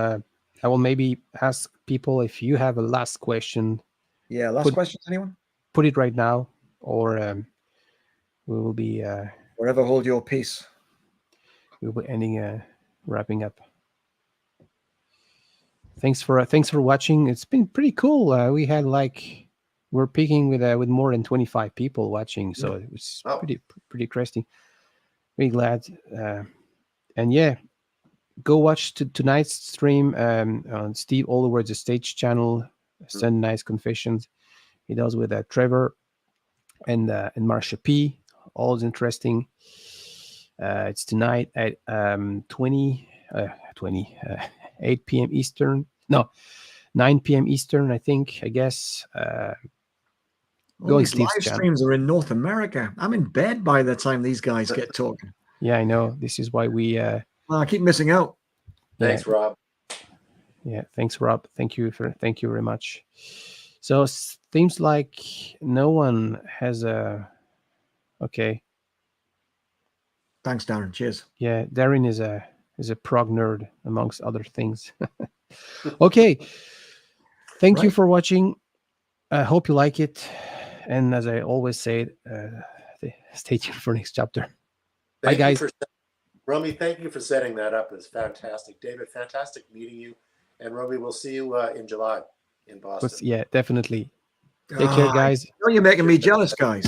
I will maybe ask people if you have a last question. Yeah, last question, anyone? Put it right now, or we will be wherever. Hold your peace. We'll be ending, wrapping up. Thanks for watching. It's been pretty cool. We had we're peaking with more than 25 people watching, so it was pretty interesting. Really glad. And yeah, go watch tonight's stream on Steve Allward's The Stage channel. Send nice confessions. He does with Trevor and Marsha P. All is interesting. It's tonight at 8 p.m. Eastern. No, 9 p.m. Eastern, I guess. These live streams are in North America. I'm in bed by the time these guys get talking. Yeah, I know. This is why we... I keep missing out. Thanks, Rob. Yeah, thanks, Rob. Thank you very much. So it seems like no one has a... Okay. Thanks, Darren. Cheers. Yeah, Darren is a prog nerd, amongst other things. Okay. Thank you for watching. I hope you like it. And as I always say, stay tuned for next chapter. Bye, guys. Romy, thank you for setting that up. It's fantastic. David, fantastic meeting you. And Romy, we'll see you in July in Boston. Yeah, definitely. Take care, guys. You're making me jealous, guys.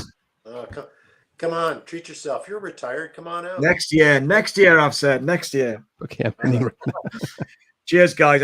Come on, treat yourself. You're retired. Come on out. Next year, I've said. Next year. Okay, I'm ending right now. Cheers, guys.